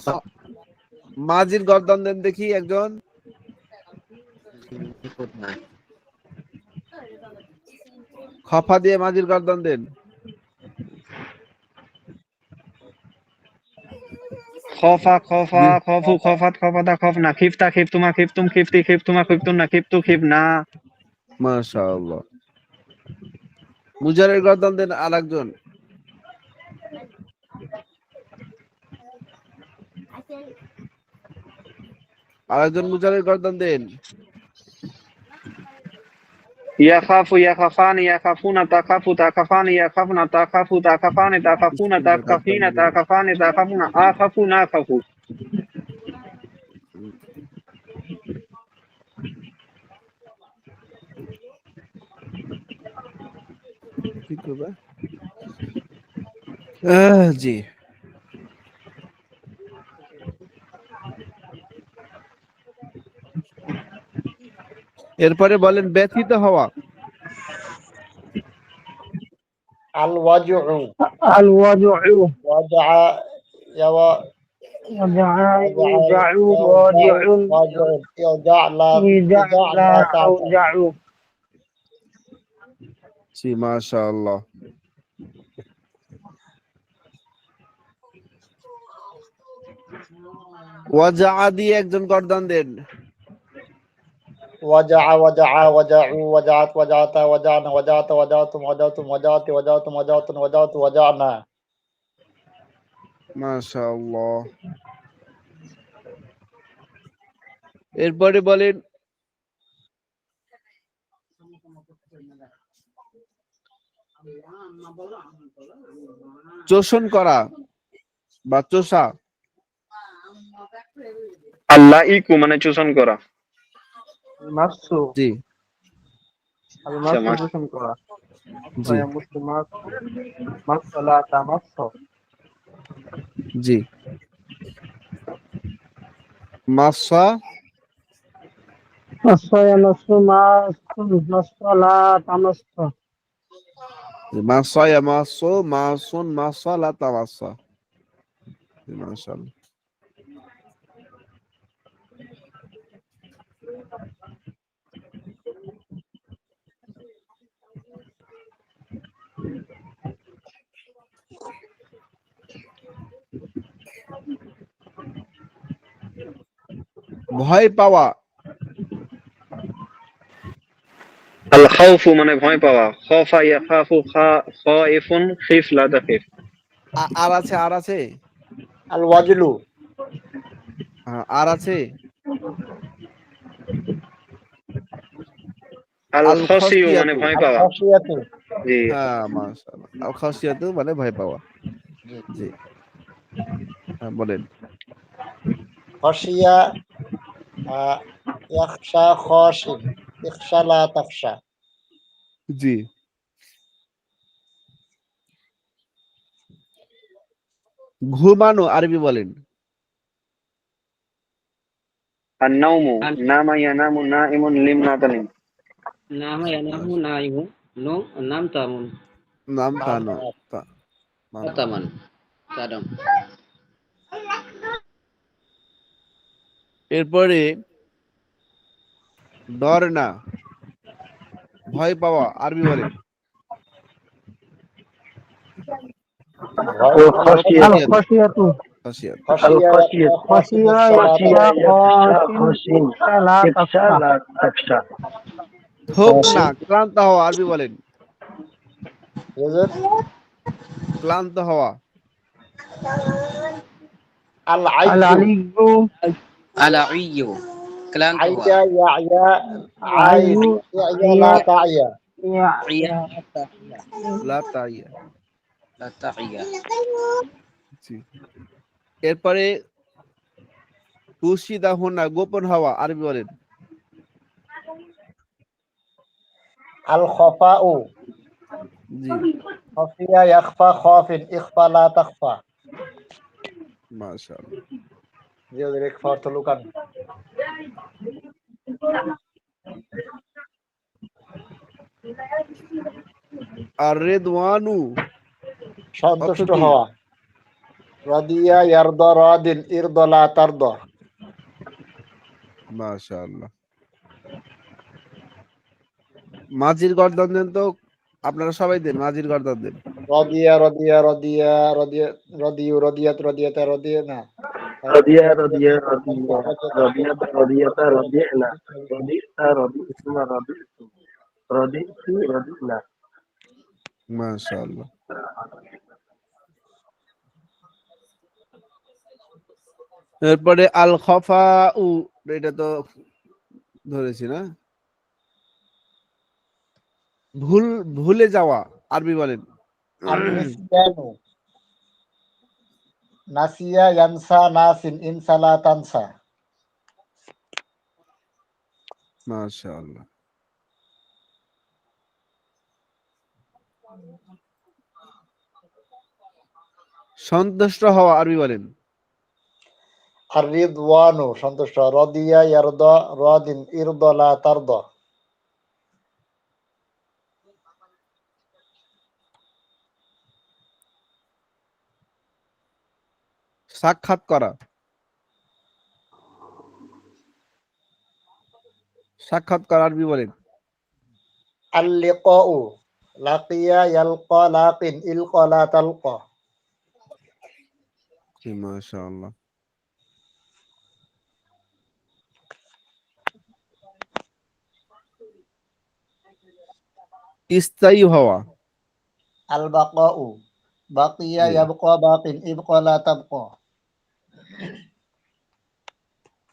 মাজির গর্দন দেন দেখি একজন। খফা দিয়ে মাজির গর্দন দেন। খফা খফা খফু খফাত খফাতা খফনা খিফতা খিফতুমা খিফতুম খিফতি খিফতুমা খিফতুন্না খিফতু খিফনা। মাশাআল্লাহ। মুজারের গর্দন দেন আরেকজন। আরেকজন মুজারের গর্দন দেন। ইয়াখাফু ইয়াখাফানি ইয়াখাফুনা তাখাফু তাখাফানি ইয়াখাফুনা তাখাফু তাখাফানি তাখাফুনা তাখাফিনা তাখাফানি তাখাফুনা আখাফু নাখাফু। কি করবে? জি। এরপরে বলেন ব্যথিত হওয়া। আল ওয়াজউ আল ওয়াজউ ওয়াজআ ইয়াওয়া ওয়াজআ ইউজাউ ওয়াজিউন ওয়াজউন ইওজা লা ইজালা আউজাউ। জি মাশাআল্লাহ। ওয়াজআ দিয়ে একজন গর্দন দেন। وجع وجع وجعوا وجعت وجعت وجعنا وجعت وجعتم وجعتم وجعت وجعتم وجعتم وجعت وجعنا মাশাআল্লাহ। এরপরে বলেন চোষণ করা বা চোষা। আল্লাহ ইকু মানে চোষণ করা। মাসু জি আল মাসু মাস। শোষণ করা জি মাসু মাসলা তামাস জি। মাসা মাসয়া মাসু মাসলা তামাস। মাসা ইয়ামাসু মাসুন মাসা লা তামাসা। মাশাআল্লাহ। ভয় পাওয়া। আল খাউফু মানে ভয় পাওয়া। খফা ইয়াখাফু খাইফুন খিফ লা তাখিফ। আর আছে আর আছে الوجل আর আছে আল আল খসিউ মানে খসিয়াতু। ভয় পাওয়া। الخشية জি হ্যাঁ মাশাআল্লাহ। আল খসিয়াতু মানে ভয় পাওয়া। জি হ্যাঁ বলেন। خشية يخشى خاشن اخشى لا تخشى জি। ঘুমানো আরবি বলেন। আর নাউমু নামা ইয়ানামু নাইমুন লিম নাতানিম। নামা ইয়ানামু নাইমু নো নাম তামুন নাম তানো তামান তাদম। এরপরে ডর না ভয় পাওয়া আরবি বলেন। আল খাশিয়াতু খসিয়াত। خشية খাশিয়া ইয়াখশা খাশিন লা তাখশা। হোক না ক্লান্ত হওয়া আরবি বলেন। يزر ক্লান্ত হওয়া আল العي আলিয়্যু আলা ইয়ু ক্লান্ত হওয়া। عيا يعيا عاي আইয়ু يعيا لا تعيا ইয়া লা তাইয়া। লা তাহিয়া। জি। এরপরে তুশিদা হোনা গোপন হওয়া আরবি বলেন। الخفاء জি خفية يخفى خاف اخفى لا تخفى মাশাআল্লাহ। يزر اخفى تلوكان আর রেদওয়ানু সন্তুষ্ট অর্থ কি? হওয়া। রাদিয়া ইয়ারদা রাদিন ইরদা লা তারদা। মাশাআল্লাহ। মাঝির গর্দন দেন তো, আপনারা সবাই দেন, মাঝির গর্দন দেন। রাদিয়া রাদিয়া রাদিয়া রাদিয়া রাদিউ রাদিয়াত রাদিয়াতা রাদিয়া না। رضيا رضيا رضيا رضيت رضيت رضينا رضيت رضيتنا رضيت رضيت رضينا মাশাআল্লাহ। এরপরে আল খফাউ, এটা তো ধরেছি না? ভুলে যাওয়া আরবি বলেন। আন-নিসয়ানু। নাসিয়া ইয়ানসা নাসিন ইনসালা তানসা। মাশাআল্লাহ। সন্তুষ্ট হওয়া আরবি বলেন। আর-রিদওয়ানু, সন্তুষ্ট। রাদিয়া ইয়ারদা রাদিন ইরদা লা তারদা। সাক্ষাৎ করা, সাক্ষাৎ করা আরবি বলেন। আল-লিকাউ। লাকিয়া ইয়ালকা লাকিন ইলকা লা তালকা। মাশাআল্লাহ। স্থায়ী হওয়া, আল-বাকাউ। বাকিয়া জি। ইয়াবকা বাকিন ইবকা লা তাবকা।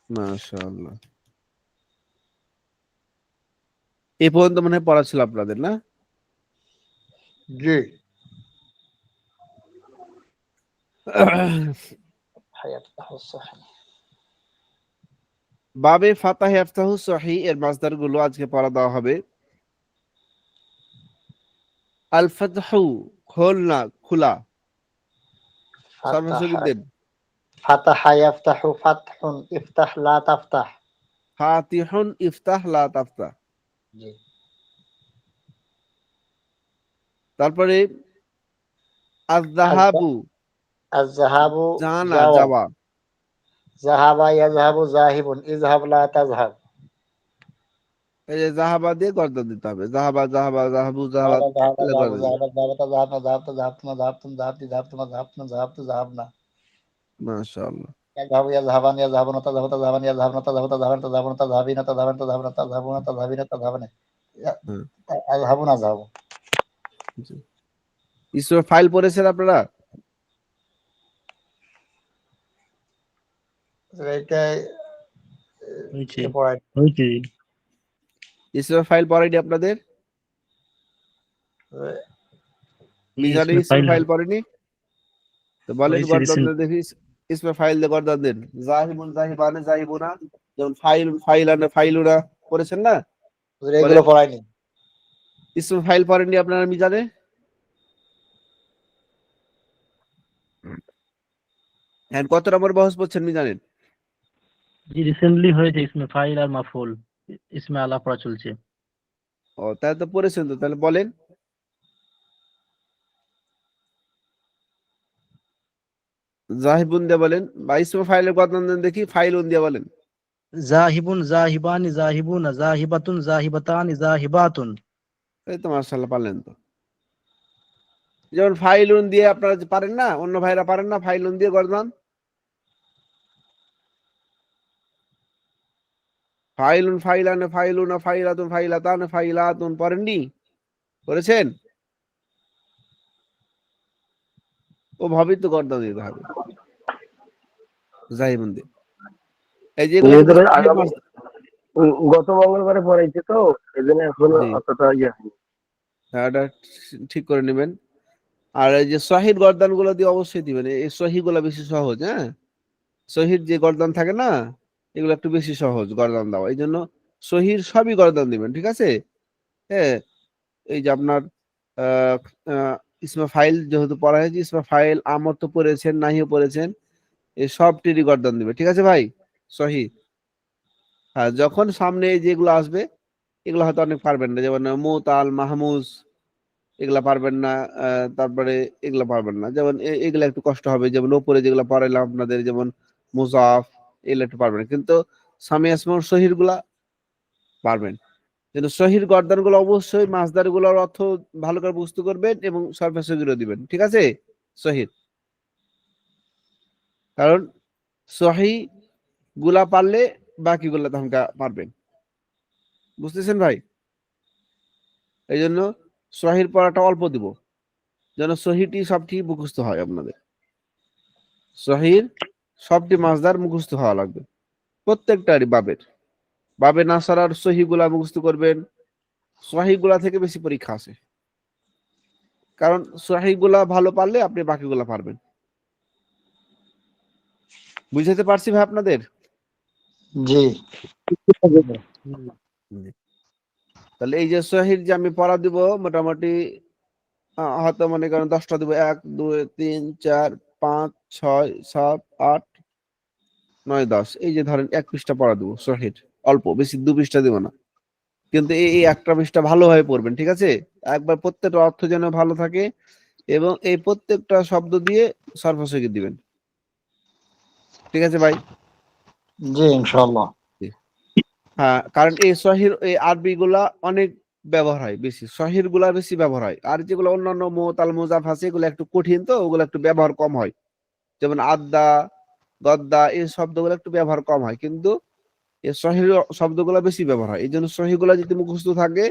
মাশাআল্লাহ। এই পর্যন্ত মনে হয় পড়া ছিল আপনাদের, না? জি। হায়াতুস সাহিহ। বাবে ফাতাহ ইফতাহু সহিহ এর মাসদার গুলো আজকে পড়া দেওয়া হবে। আল ফাতহু, খোলনা, খোলা। সর্বসংগীত দেন। ফাতাহা ইয়াফতাহু ফাতহুন ইফতাহ লা তাফতাহ। ফাতিহুন ইফতাহ লা তাফতাহ। জি। তারপরে আয-যাহাবু, আয-যাহাবু জানা, যাওয়া। যাওয়া। যাহাবা ইয়াযহাবু যাহিবুন ইযহাব লা তাযহাব। এই যে যাহাবা দিয়ে গর্দন দিতে হবে। যাহাবা, যাহাবা, যাহাবু, যাহাবা, যাহাবা যাহাবা এগুলো যাহাবু গর্দন দিতে হবে। যাহাবাত যাহাবাতা যাহাবনা যাহাবতা যাহাবতুমা যাহাবতুম যাহাবতি যাহাবতুমা যাহাবতুনা যাহাবতু যাহাবনা। মাশাআল্লাহ। ইয়াযহাবু ইয়াযহাবান ইয়াযহাবুনা তাযহাবুতা যাহাবান ইয়াযহাবনা তাযহাবুতা যাহাবান তাযহাবুনা তাযহাবিনা তাযহাবান তাযহাবুনা তাযহাবুনা তাযহাবিনা তাযহাবানা। হ্যাঁ, আযহাবুনা যাহাবু। জি। ইসরা ফাইল পড়েছেন আপনারা? এইটাই হয়েছে পড়াই। হয়েছে। ইসরা ফাইল পড়েনি আপনাদের? মিজানে ইসরা ফাইল পড়েনি? তো বলেন পড়েছি গর্দন রিসেন্ট। দিয়ে দেখি। ইসমে ফাইল দিয়ে গর্দন দেন। জাহিবুন, জাহিবানে, জাহিবুনা। যেমন ফাইল, ফাইলানে, ফাইলুনা পড়েছেন না? এগুলো পড়াইনি। ইসমে ফাইল পড়েননি আপনারা মিজানে? হ্যাঁ, কত নম্বর বহস পড়ছেন মিজানের? জি রিসেন্টলি হয়েছে, ইসমে ফাইল আর মাফুল, ইসমে আলা পড়া চলছে। ও, তাহলে তো পড়েছেন তো, তাহলে বলেন। জাহিবুন দিয়ে বলেন, বা ইসমে ফাইলের গর্দন দেন দেখি, ফাইলুন দিয়ে বলেন। জাহিবুন জাহিবানি জাহিবুনা জাহিবাতুন জাহিবাতানি জাহিবাতুন। এই তো মাশাআল্লাহ, পারলেন তো। যেমন ফাইলুন দিয়ে আপনারা যে পারেন না, অন্য ভাইরা পারেন না, ফাইলুন দিয়ে গর্দন। ফাইলুন, ফাইলানে, ফাইলুনা, ফাইলাতুন, ফাইলাতান, ফাইলাতুন পড়েননি? করেছেন? ও ভাবিত গর্দন দিতে হবে জাহিবুন দিয়ে। এই যে গত মঙ্গলবারে পড়াইছে তো এজন্য এখন জি। অতটা ইয়ে হয়নি। এটা ঠিক করে নেবেন। আর এই যে সহিহ গর্দান গুলো দিয়ে অবশ্যই দিবেন। এই সহিহ গুলো বেশি সহজ। হ্যাঁ, সহিহ যে গর্দান থাকে না, এগুলো একটু বেশি সহজ গর্দান দেওয়া। এই জন্য সহিহ সবই গর্দান দিবেন, ঠিক আছে? হ্যাঁ, এই যে আপনার ইসমে ফাইল যেহেতু পড়া হয়েছে, ইসমে ফাইল আমর তো পড়েছেন, নাহিও পড়েছেন, এই সবটিরই গর্দান দিবে, ঠিক আছে ভাই? সহিহ। হ্যাঁ, যখন সামনে যেগুলো আসবে এগুলো হয়তো অনেক পারবেন না, যেমন মুতাল, মাহমুজ এগুলা পারবেন না। তারপরে এগুলা পারবেন না, যেমন এগুলা একটু কষ্ট হবে, যেমন উপরে যেগুলো পড়াইলাম আপনাদের, যেমন মুজাফ, এগুলো একটু পারবেন, কিন্তু সামি আসমাউর সহির গুলা পারবেন। কিন্তু সহির গর্দান গুলো অবশ্যই মাসদার গুলোর অর্থ ভালো করে বুঝতে করবেন এবং সরফেসগুলো দিবেন, ঠিক আছে? সহির, কারণ সহি গুলা পারলে বাকিগুলা তখন পারবেন, বুঝতেছেন ভাই? এই জন্য সহির পড়াটা অল্প দিব, যেন সহিটি সবটি মুখস্থ হয় আপনাদের। সহির সবটি মাসদার মুখস্থ হওয়া লাগবে, প্রত্যেকটারই বাবে নাসারার সহিগুলা মুখস্থ করবেন। সহিগুলা থেকে বেশি পরীক্ষা আছে, কারণ সহিগুলা ভালো পারলে আপনি বাকিগুলা পারবেন। বুঝাতে পারছি ভাই আপনাদের? জি। তাহলে এই যে সহির যে আমি পড়া দিব, মোটামুটি হয়তো মনে করেন 10টা দিব, 1 2 3 4 5 6 7 8 9 10, এই যে ধরেন 1 পৃষ্ঠা পড়া দিব সহির, অল্প, বেশি 2 পৃষ্ঠা দিব না, কিন্তু এই একটা পৃষ্ঠা ভালোভাবে পড়বেন, ঠিক আছে? একবার প্রত্যেকটা অর্থ যেন ভালো থাকে এবং এই প্রত্যেকটা শব্দ দিয়ে সরফসকি দিবেন, ঠিক আছে ভাই? জি ইনশাআল্লাহ। হ্যাঁ, কারণ এই সহির, এই আরবি গুলা অনেক ব্যবহার হয় বেশি, সহির গুলা বেশি ব্যবহার হয়, আর যেগুলো অন্যান্য মুতাল, মুজাফ আছে এগুলো একটু কঠিন, তো ওগুলো একটু ব্যবহার কম হয়, যেমন আদ্দা, গদ্দা, এই শব্দগুলো একটু ব্যবহার কম হয়, কিন্তু এই সহির শব্দগুলো বেশি ব্যবহার হয়। এই জন্য সহিগুলা যদি মুখস্থ থাকে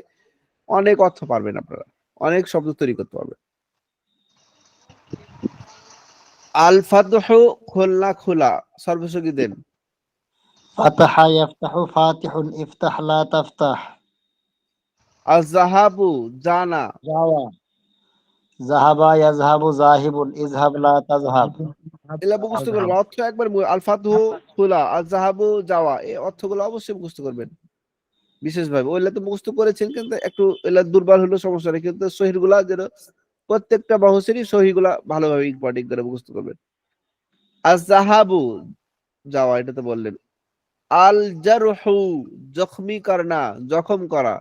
অনেক অর্থ পারবেন আপনারা, অনেক শব্দ তৈরি করতে পারবেন। আল ফাতহু, খোলা খোলা, সর্বসকি দেন। ফাতাহা ইয়াফতাহু ফাতিহুন, ইফতাহ লা তাফতাহ। আল যাহাবু, জানা। যাওয়া, যাহাবা ইয়াযহাবু যাহিবুন, ইযহাব লা তাযহাব। এগুলা মুখস্থ করবেন, অর্থ একবার আল ফাতহু খোলা, আল যাহাবু যাওয়া, এই অর্থগুলো অবশ্যই মুখস্থ করবেন বিশেষভাবে। ওইগুলা তো মুখস্থ করেছেন, কিন্তু একটু এগুলা দুর্বল হলো সমস্যা নেই, কিন্তু সহির গুলা যেন প্রত্যেকটা বাহুসেরই সহি গুলা ভালোভাবে ইম্পর্টেন্ট করে মুখস্থ করবেন। আল যাহাবু যাওয়া, এটা তো বললেন। আল জারহু, জখমি করনা, জখম করা,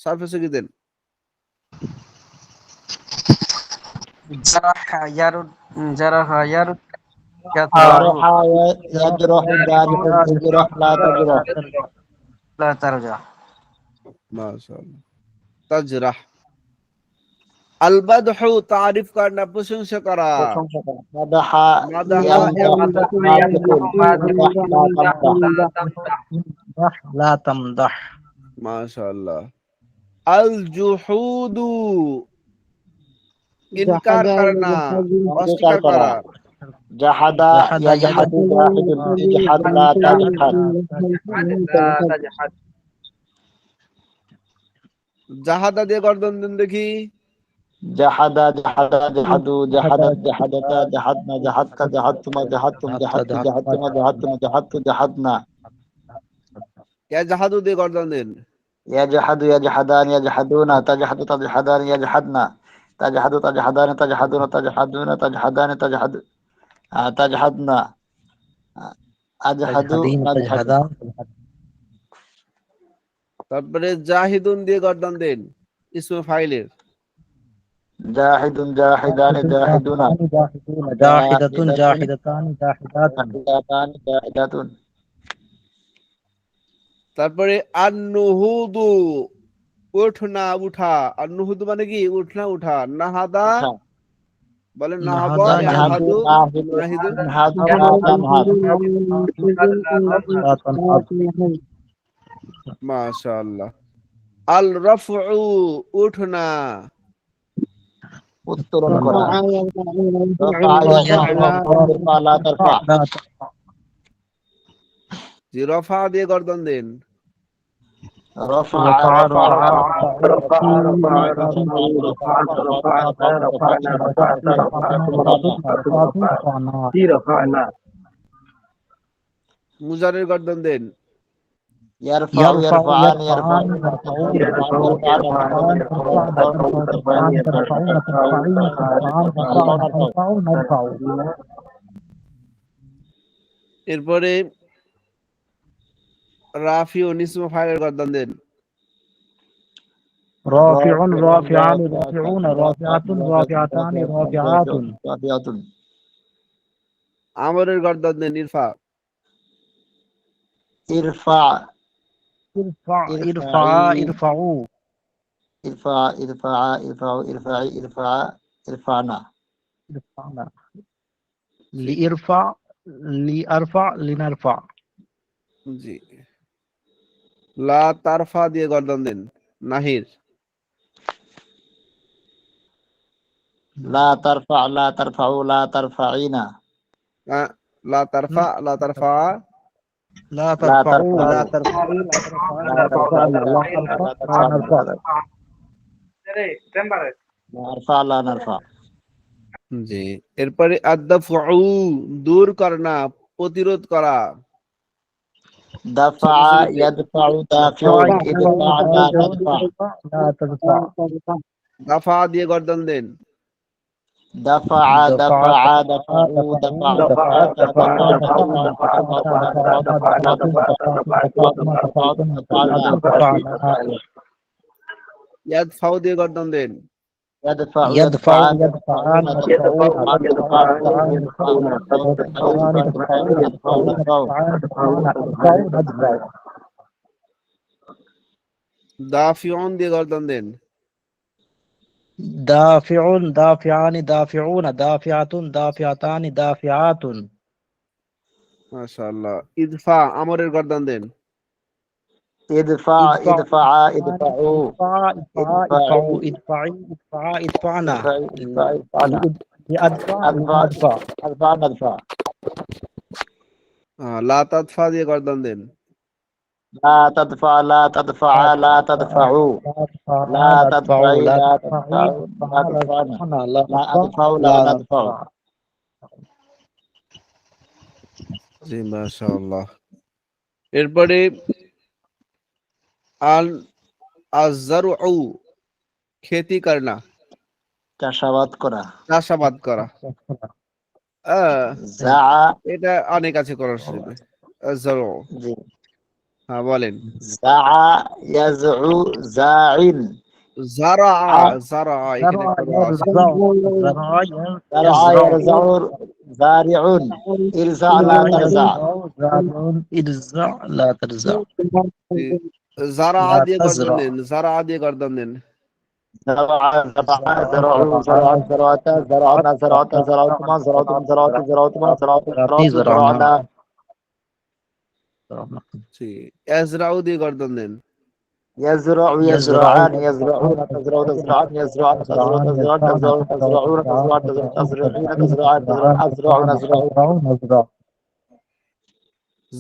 সরফেসকি দেন। জারাহা ইয়ারুদ, জারাহা ইয়ারুদ, জারহা ইয়াজরাহু, জারিহুন, ইজরাহ লা তাজরাহ। লা তারজা। মাশাআল্লাহ। তাজরাহ। আল বাদহু, তারিফ করনা, প্রশংসা করা। প্রশংসা করা। মাদাহা মাদাহা ইয়ামদাহু, মাদিহুন, ইমদাহ লা তামদাহ। লা তামদাহ। মাশাআল্লাহ। আল জুহুদু, ইনকার করনা, অস্বীকার করা। জাহাদা ইয়াজহাদু, জাহিদুন, ইজহাদ লা তাজহাদ। জাহাদা দিয়ে গর্দন দেন দেখি। জাহাদা, জাহাদা, জাহাদু, জাহাদাত, জাহাদাতা, জাহাদনা, জাহাদকা, জাহাদতুমা, জাহাদতুম, জাহাদতু, জাহাদতুমা, জাহাদতুমা, জাহাদতু, জাহাদনা। ইয়া জাহাদু দিয়ে গর্দন দেন। ইয়াজহাদু, ইয়াজহাদান, ইয়াজহাদুনা, তাজহাদু, তাজহাদান, ইয়াজহাদনা, তাজহাদু, তাজহাদান, তাজহাদুনা, তাজহাদুনা, তাজহাদান, তাজহাদনা, আজহাদু, নাজহাদু। তারপরে জাহিদুন দিয়ে গর্দন দেন, ইসমে ফাইলের। জাহিদুন, জাহিদানি, জাহিদুনা, জাহিদাতুন, জাহিদাতানি, জাহিদাতুন। জাহিদাতান, জাহিদাতুন। তারপরে আন-নুহুদু, উঠনা, উঠা। আন-নুহুদু মানে কি? উঠনা, উঠা। নাহাদা, আচ্ছা। বলেন নাহাদা, নাহাদা, নাহাদু, ইয়ানহাদু, নাহিদু, নাহিদু। নাহাদু, লা তানহাদ। লা তানহাদ। মাশাআল্লাহ। আল রাফউ, উঠনা। উত্তরণ করা। রাফা ইয়ারফা, ইরফা লা তারফা। জি, রফা দিয়ে গর্দন দেন। রাফা, রাফা, রাফা, রাফা, মুজারের গর্দন দেন। ইয়ারফা, ইয়ারফাআন, ইয়ারফাউন, এরপরে রাফি ও নিসমে ফাইলের গর্দন দেন। রাফিউন, রাফিআন, রাফিউন, রাফিআতুন, রাফিআতান, রাফিআতুন। রাফিআতুন। আমরের গর্দন দেন ইরফা। ইরফা, ইরফা, ইরফা, ইরফাই, ইরফাউ। ইরফা, ইরফা, ইরফাউ, ইরফাই, ইরফা, ইরফানা। ইরফানা। লিইরফা, লিআরফা, লিনারফা। জি। লা তারফা দিয়ে গর্দন দেন নাহির। লা তারফা, লা তারফাউ, লা তারফাইনা। লা তারফা, লা তারফা, লা লা তারফাউ, তারফাউ, লা তারফাউ, লা তারফাউ, লা লা তারফাইনা, তারফানা, লা তারফা, লা লা নারফা। তারফানা। লা নারফা, লা নারফা। জি। এরপরে আদাফউ দূর করা, প্রতিরোধ করা। দাফা, ছোট ছোট ইয়াদফাউ, দাফিউন, ইদফা, লা তাদফা। লা তাদফা। দাফা দিয়ে গর্দন দেন। দাফা, দফা, দাফা, দফা, দাফাউ, দফাউ, দাফাউ, দফা, দাফাতা, দফা, দাফাতা, দফা, দাফাতা, দফা, দাফাতা, দফাতুন, দফাতুন, দফাতুন, দফাতুন, দাফানা। দফাতুন, দফানা। ইয়াদফাউ দিয়ে গর্দন দেন। يدفع ইয়াদফাউ, يدفعان ইয়াদফাআন, يدفعون ইয়াদফাউনা, يدفعان ইয়াদফাআন, يدفعون ইয়াদফাউনা, يدفعون ইয়াদফাউন, يدفعون ইয়াদফাউ, ইয়াদফাউন, ইয়াদফাউনা, ইয়াদফাউ, ইয়াদফাউ। দাফিউন দিয়ে গর্দন দেন। দাফিউন, দাফিআনি, দাফিউনা, দাফিআতুন, দাফিআতানি, দাফিআতুন। মাশাআল্লাহ। ইদফা আমরের গর্দন দেন। يدفع ইদফা, يدفع يدفعوا ইদফা, ইদফা, يدفعي ইদফাউ, ইদফাই, ইদফা, ইদফানা। يدفعي يدفع يدفعنا লিআদফা, أدفع লিনাদফা। أدفع ندفع লা তাদফা দিয়ে গর্দন দেন। لا تدفع لا تدفع لا تدفعوا لا تدفعي لا تدفعوا لا تدفعنا لا أدفع لا ندفع জি মাশাআল্লাহ। এরপরে আল আযজারউ খেতি করনা, চাষাবাদ করা চাষাবাদ করা। যা এটা অনেক আছে করার সুযোগ। আযজারউ। জি হ্যাঁ বলেন। যা ইয়াজউ জাইন জারা, জারা এখানে একটা র আছে। زرع يرزع زارعون ارزع لا ترزع لا ترزع জারা لا দিয়ে গর্দন تزرع দেন, জারা দিয়ে গর্দন দেন। زرع زرع زرعوا زرعت زرعت زرعنا زرعت زرعتما زرعتم زرعت زرعتما زرعت زرعتني زرعت زرعنا জি। এজরাউ দিয়ে গর্দন দেন। يزرع يزرعان يزرعون تزرع تزرعان يزرعن تزرع تزرعن تزرع تزرعون تزرع تزرع تزرعين تزرعان تزرع أزرع نزرع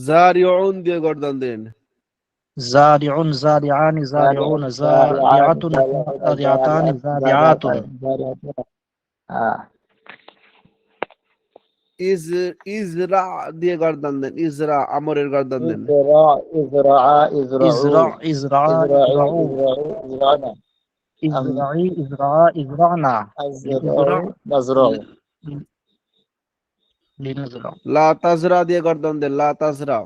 জারিউন দিয়ে গর্দন দেন। زارع زارعان زارعون زارعة زارعتان زارعات ইজরা দিয়ে গর্দন দেন। ইজরা আমরের গর্দন দেন। إزرع إزرع ازرع إزرعوا ازرع إزرعوا ازرعوا إزرعنا ازرعي ازرع ازرعنا أزرع نزرع لنزرع লা তাজরা দিয়ে গর্দন দেন। লা তাজরা।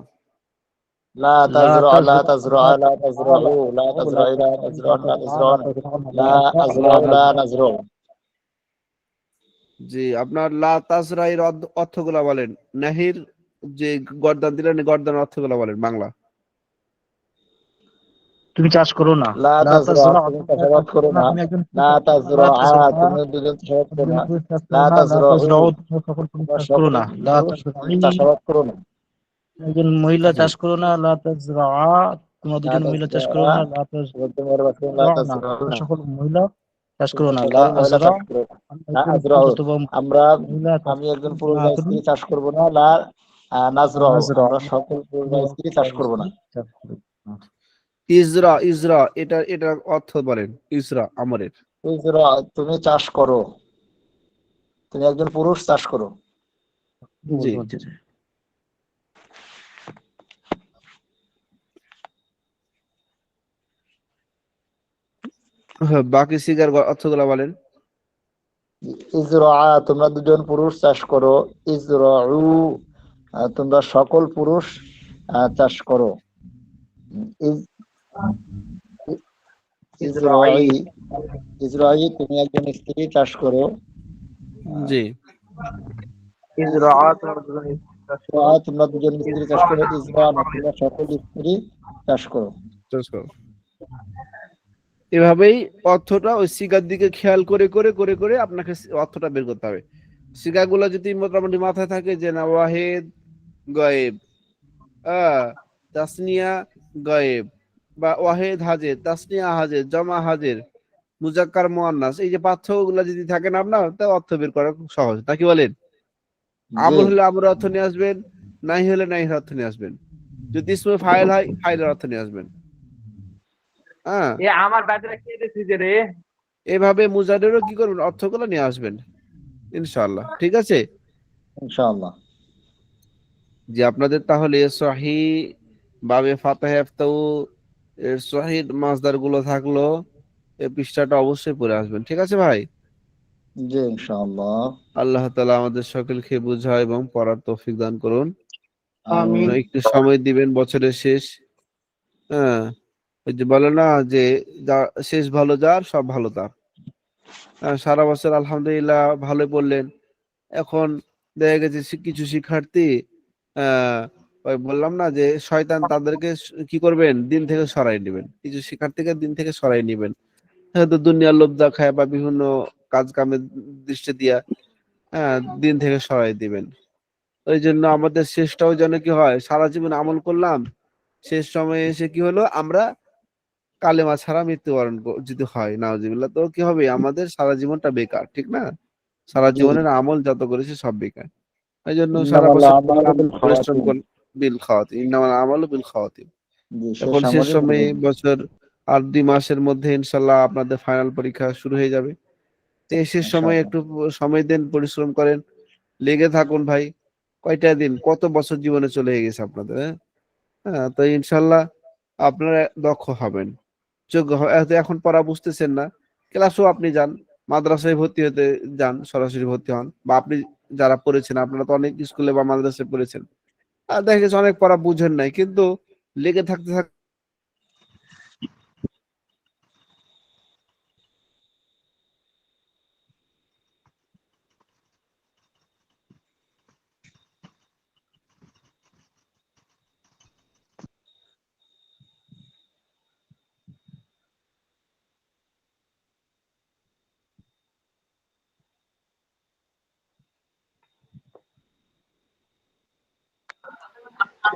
لا لا تزرع لا تزرع تزرع لا تزرعوا لا تزرعي لا تزرعن لا تزرعن لا أزرع لا نزرع জি। আপনার লা তাজরা এর অর্থগুলা বলেন। নাহির যে গর্দন দিলেন গর্দনের অর্থগুলা বলেন বাংলা। তুমি চাষ করো না لا لا تزرع تزرع তুমি চাষাবাদ করো না তুমি একজন لا لا تزرع تزرع তুমি দুজন চাষাবাদ করো না তুমি চাষ لا করো না لا تزرعوا تزرعوا তুমি সকল তুমি তোমরা চাষ করো সকল না لا পুরুষ تزرعي চাষাবাদ করো না একজন মহিলা জি। চাষ করো না لا تزرع তোমরা لا দুজন মহিলা চাষ করো تزرع না لا তোমার বাসা لا تزرعنا تزرعون সকল মহিলা চাষ করো তোমরা না لا সকল মহিলা أزرع চাষ করো না আমি لا একজন أزرع পুরুষ অথবা আমরা মহিলা চাষ আমি একজন করব পুরুষ না বা তুমি স্ত্রী চাষ করব না لا نزرع نزرع আমরা সকল পুরুষ বা স্ত্রী চাষ করব না চাষ করব না। ইজরা, ইজরা এটা অর্থ বলেন। ইজরা আমরের। ইজরা তুমি চাষ করো তুমি একজন পুরুষ চাষ করো জি। বাকি সিগার অর্থগুলা বলেন। ইজরা তোমরা দুজন পুরুষ চাষ করো ইজরাউ তোমরা সকল পুরুষ চাষ করো ইজরাই, ইজরাই তুমি একজন স্ত্রী চাষ করো। জি। ইজরাআত রজুলাইন চাষ করো। ইজরা তোমরা দুজন স্ত্রী চাষ করো। ইজরা না তোমরা সকল স্ত্রী চাষ করো। এভাবেই অর্থটা ওই সিগার দিকে খেয়াল করে করে করে করে আপনাকে অর্থটা বের করতে হবে। সিগাগুলো যদি মোটামুটি মাথায় থাকে যে না ওয়াহেদ গয়েব, তাসনিয়া গয়েব, বা ওয়াহেদ হাজির, তাসনিয়া হাজির, জমা হাজির, মুজাক্কার মুয়ান্নাস, এই যে পার্থক্যগুলো যদি থাকে না আপনার, তা অর্থ বের করা খুব সহজ। তা কি বলেন? আমল হলে আমলের অর্থ নিয়ে আসবেন, নাই হলে নাইয়ের অর্থ নিয়ে আসবেন। যদি ইসমে ফাইল হয় ফাইলের অর্থ নিয়ে আসবেন। হ্যাঁ, আমার বাজারে কে দিছি যে রে? এভাবে মুজাদেরও কি করবেন, অর্থগুলো নিয়ে আসবেন ইনশাআল্লাহ। ঠিক আছে ইনশাআল্লাহ। যে আপনাদের তাহলে সহি বাবে ফাতাহে ইফতাউ এর সহি মাসদার গুলো থাকলো, এই পৃষ্ঠাটা অবশ্যই পড়ে আসবেন। ঠিক আছে ভাই? জি ইনশাআল্লাহ। আল্লাহ তাআলা আমাদের সকলকে বুঝা এবং পড়ার তৌফিক দান করুন। আমিন। একটু সময় দিবেন, বছরের শেষ। হ্যাঁ, ওই যে বলে না যে শেষ ভালো যার সব ভালো তার। সারা বছর আলহামদুলিল্লাহ ভালোই বললেন, এখন দেখা গেছে কিছু শিক্ষার্থী ওই বললাম না যে শয়তান তাদেরকে কি করবেন, দিন থেকে সরাই নেবেন। কিছু শিক্ষার্থীকে দিন থেকে সরাই নেবেন, হয়তো দুনিয়ার লোভ দেখায় বা বিভিন্ন কাজ কামের দৃষ্টি দিয়া দিন থেকে সরাই দিবেন। ওই জন্য আমাদের শেষটাও যেন কি হয়, সারা জীবন আমল করলাম, শেষ সময়ে এসে কি হলো, আমরা কালেমা ছাড়া মৃত্যুবরণ যদি হয় নাউজুবিল্লাহ, তো কি হবে, আমাদের সারা জীবনটা বেকার। ঠিক না? সারা জীবনের আমল যত করেছি সব বেকার। এই জন্য সারা বছর করলাম, পরিশ্রম করলাম, বিল খাওয়াতি ইন্নামাল আমালু বিল খাওয়াতি। এখন শেষ সময়ে বছর আর 2 মাসের মধ্যে ইনশাল্লাহ আপনাদের ফাইনাল পরীক্ষা শুরু হয়ে যাবে। এই শেষ সময় একটু সময় দেন, পরিশ্রম করেন, লেগে থাকুন ভাই। কয়টা দিন, কত বছর জীবনে চলে গেছে আপনাদের। হ্যাঁ, তো ইনশাল্লাহ আপনারা দক্ষ হবেন, যোগ্য এখন পড়া বুঝতেছেন না, ক্লাসও আপনি যান, মাদ্রাসায় ভর্তি হতে যান, সরাসরি ভর্তি হন, বা আপনি যারা পড়েছেন, আপনারা তো অনেক স্কুলে বা মাদ্রাসায় পড়েছেন, আর দেখা গেছে অনেক পড়া বুঝেন নাই, কিন্তু লেগে থাকতে থাকতে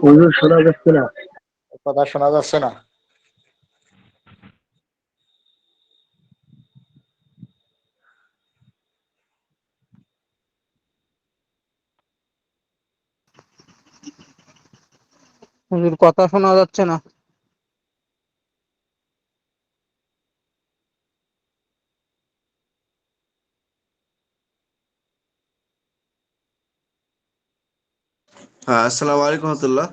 হুজুর শোনা যাচ্ছে না। কথা শোনা যাচ্ছে না। হুজুর কথা শোনা যাচ্ছে না। হ্যাঁ, আসসালামু আলাইকুম রাহমাতুল্লাহ।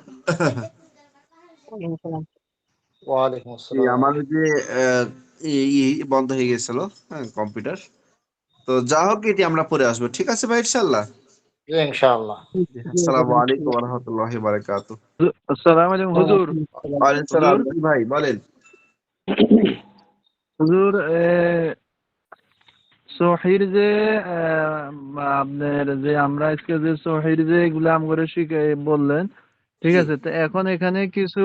ওয়ালাইকুম আসসালাম। আমার যে বন্ধ হয়ে গেছিল, হ্যাঁ, কম্পিউটার। তো যা হোক, এটি আমরা পরে আসবো। ঠিক আছে ভাই, ইনশাআল্লাহ। জি ইনশাআল্লাহ। আসসালামু আলাইকুম ওয়া রাহমাতুল্লাহি ওয়া বারাকাতুহু। আসসালামু আলাইকুম হুজুর। ওয়ালাইকুম আসসালাম। ভাই বলেন। হুজুর সহির যে আপনার যে আমরা আজকে যে সহির যে এগুলো আমগরে শিখে বললেন, ঠিক আছে, তো এখন এখানে কিছু,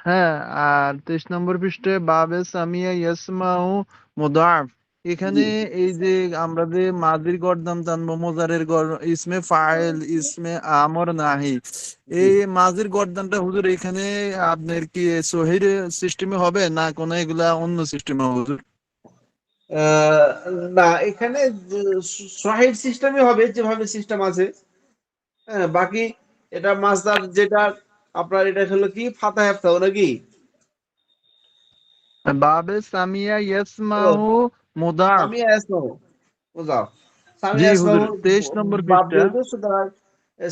হ্যাঁ, আর 23 নম্বর পৃষ্ঠে বাবে সামিয়া ইয়াসমাউ মুদাফ, এখানে এই যে আমরা যে মাদির গর্দাম টানবো, মোজারের ইসমে ফাইল, ইসমে আমর নাহি, এই মাজির গর্দানটা হুজুর এখানে আপনার কি সহির সিস্টেমে হবে না কোন এগুলা অন্য সিস্টেমে হুজুর? না, এখানে সহিহ সিস্টেমে হবে, যেভাবে সিস্টেম আছে। হ্যাঁ, বাকি এটা মাসদার যেটা আপনার, এটা হলো কি ফাতাহ ইফতাহ নাকি? বাবে সামিয়া ইয়াসমাহু মুদাফ। সামিয়া ইসমাহু মুযাফ। জি সামিয়া হুজুর, ইসমাহু 23 নম্বর বাদ পৃষ্ঠা। দিয়ে সুতরাং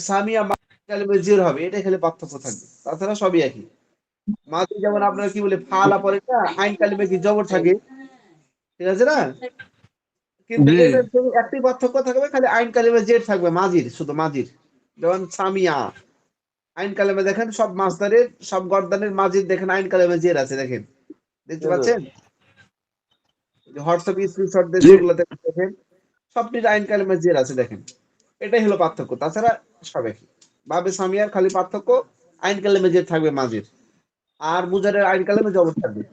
সামিয়া কালিমে জির হবে, এটা খালি পার্থক্য থাকবে, তাছাড়া সবই একই। মাঝে যেমন আপনার কি বলে ফালা পরে না, আইন কালিমে কি জবর থাকে, ঠিক আছে না? কিন্তু জি এটা একটি পার্থক্য থাকবে, খালি আইন কালিমে জের থাকবে, মাজির, শুধু মাজির। যেমন সামিয়া, আইন কালিমে দেখেন সব মাসদারের, সব গর্দানের মাজির দেখেন আইন কালিমে জের আছে, দেখেন, দেখতে পাচ্ছেন? হোয়াটসঅ্যাপ স্ক্রিনশট দিয়ে জি যেগুলোতে দেখেন সবটির আইন কালেমা জের আছে দেখেন। এটাই হলো পার্থক্য, তাছাড়া সব একই। বাবে সামিয়ার খালি পার্থক্য আইন কালেমা জের থাকবে মাঝের, আর মুজারের আইন কালেমা জবর থাকবে।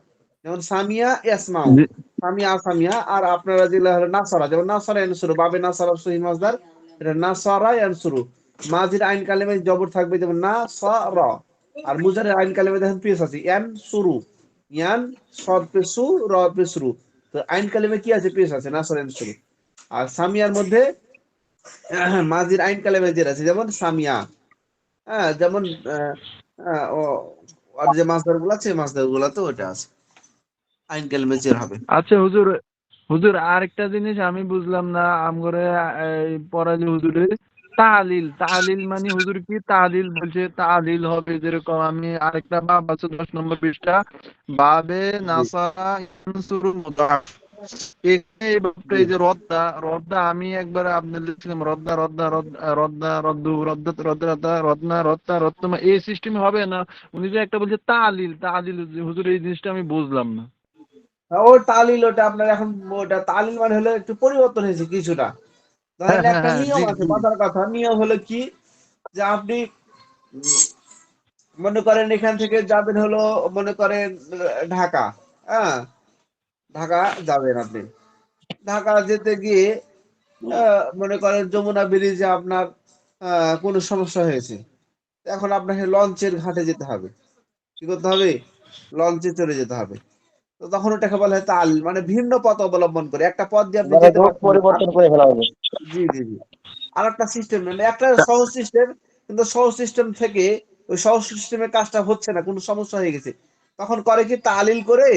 যেমন সামিয়া ইয়াসমাউ, জি সামিয়া সামিয়া। আর আপনারা যেগুলো হলো নাসারা, যেমন নাসারা ইয়ানসুরু, বাবে নাসারা সহিহ মাসদার, এটা নাসারা ইয়ানসুরু। মাজির আইন কালেমা জবর থাকবে যেমন নাসারা। আর মুজারের আইন কালেমা দেখেন পেশ আছে ইয়ানসুরু, ইয়ান সদ পেশু র পেশরু। তো আইন কালেমা কি আছে? পেশ আছে নাসারা ইয়ানসুরু। আর সামিয়ার মধ্যে মাজির আইন কালেমা জের আছে যেমন সামিয়া। হ্যাঁ, যেমন আর যে মাসদার গুলো আছে মাসদার গুলা তো ওটা আছে, আইন কালেমা জের হবে। আচ্ছা হুজুর, হুজুর আরেকটা জিনিস আমি বুঝলাম না আমগরে পড়াইলে হুজুরে, তাহলিল, তাহলিল মানে হুজুর কি তাহলিল বলছে? তাহলিল হবে যেরকম আমি আরেকটা বাব আছে 10 নম্বর পৃষ্ঠা, বাবে জি নাসারা ইয়ানসুরু মুদাফ। এই বাবটা জি এই যে রদ্দা, রদ্দা আমি একবার আপনার লিখছিলাম রদ্দা রদ্দা রদ্দা রদ্দা রদ্দু রদ্দা রদ্দা রদ্দা রদ্না রদ্দা রদ্দমা, এই সিস্টেম হবে না? উনি যে একটা বলছে তাহলিল, তাহলিল হুজুর এই জিনিসটা আমি বুঝলাম না। ও তালিল, ওটা আপনার এখন ওটা তালিল মানে হলো একটু পরিবর্তন হয়েছে কিছুটা। হ্যাঁ ধরেন হ্যাঁ একটা হ্যাঁ নিয়ম জি আছে, জি মাথার কথা নিয়ম হলো কি, যে আপনি উম, মনে করেন এখান থেকে যাবেন হলো, মনে করেন ঢাকা। হ্যাঁ, ঢাকা যাবেন আপনি। ঢাকা যেতে গিয়ে মনে করেন যমুনা ব্রিজে আপনার কোনো সমস্যা হয়েছে। এখন আপনাকে লঞ্চের ঘাটে যেতে হবে। কি করতে হবে? লঞ্চে চলে যেতে হবে। তো তখন ওটাকে বলা হয় তাল, মানে ভিন্ন পথ অবলম্বন করে, একটা পথ দিয়ে আপনি মানে যেতে রূপ পারছেন না। পরিবর্তন করে ফেলা হবে। জি জি জি। আর একটা সিস্টেম, মানে একটা সহজ সিস্টেম, কিন্তু সহজ সিস্টেম থেকে ওই সহজ সিস্টেমের কাজটা হচ্ছে না, কোনো সমস্যা হয়ে গেছে, তখন করে কি তালিল করে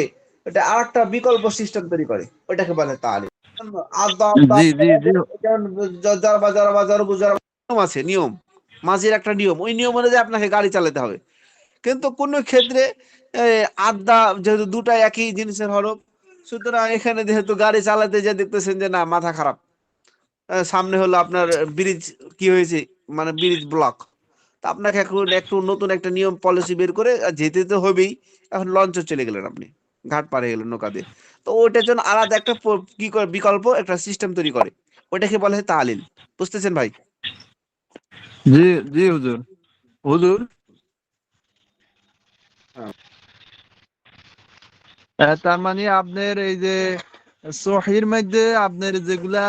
ওটা আর একটা বিকল্প সিস্টেম তৈরি করে, ওটাকে বলে তালিল। জি জি জি নিয়ম আছে, নিয়ম মাঝের একটা নিয়ম, ওই নিয়ম অনুযায়ী আপনাকে গাড়ি চালাতে হবে। কিন্তু কোন ক্ষেত্রে আড্ডা, যেহেতু দুটা একই জিনিসের হরফ, সুতরাং এখানে যেহেতু গাড়ি চালাতে যে দেখতেছেন যে না মাথা খারাপ, সামনে হলো আপনার ব্রিজ কি হয়েছে, মানে ব্রিজ ব্লক, তা আপনাকে এখন একটু নতুন একটা নিয়ম পলিসি বের করে যেতে তো হবেই। এখন লঞ্চে চলে গেলেন আপনি, ঘাট পাড়ে গেলেন নৌকা দিয়ে। তো ওইটার জন্য আলাদা একটা কি করে বিকল্প একটা সিস্টেম তৈরি করে, ওইটাকে বলা হয় তালিল। বুঝতেছেন ভাই? জি জি হুজুর, হুজুর হ্যাঁ তার মানে আপনার এই যে সহির মধ্যে আপনার যেগুলা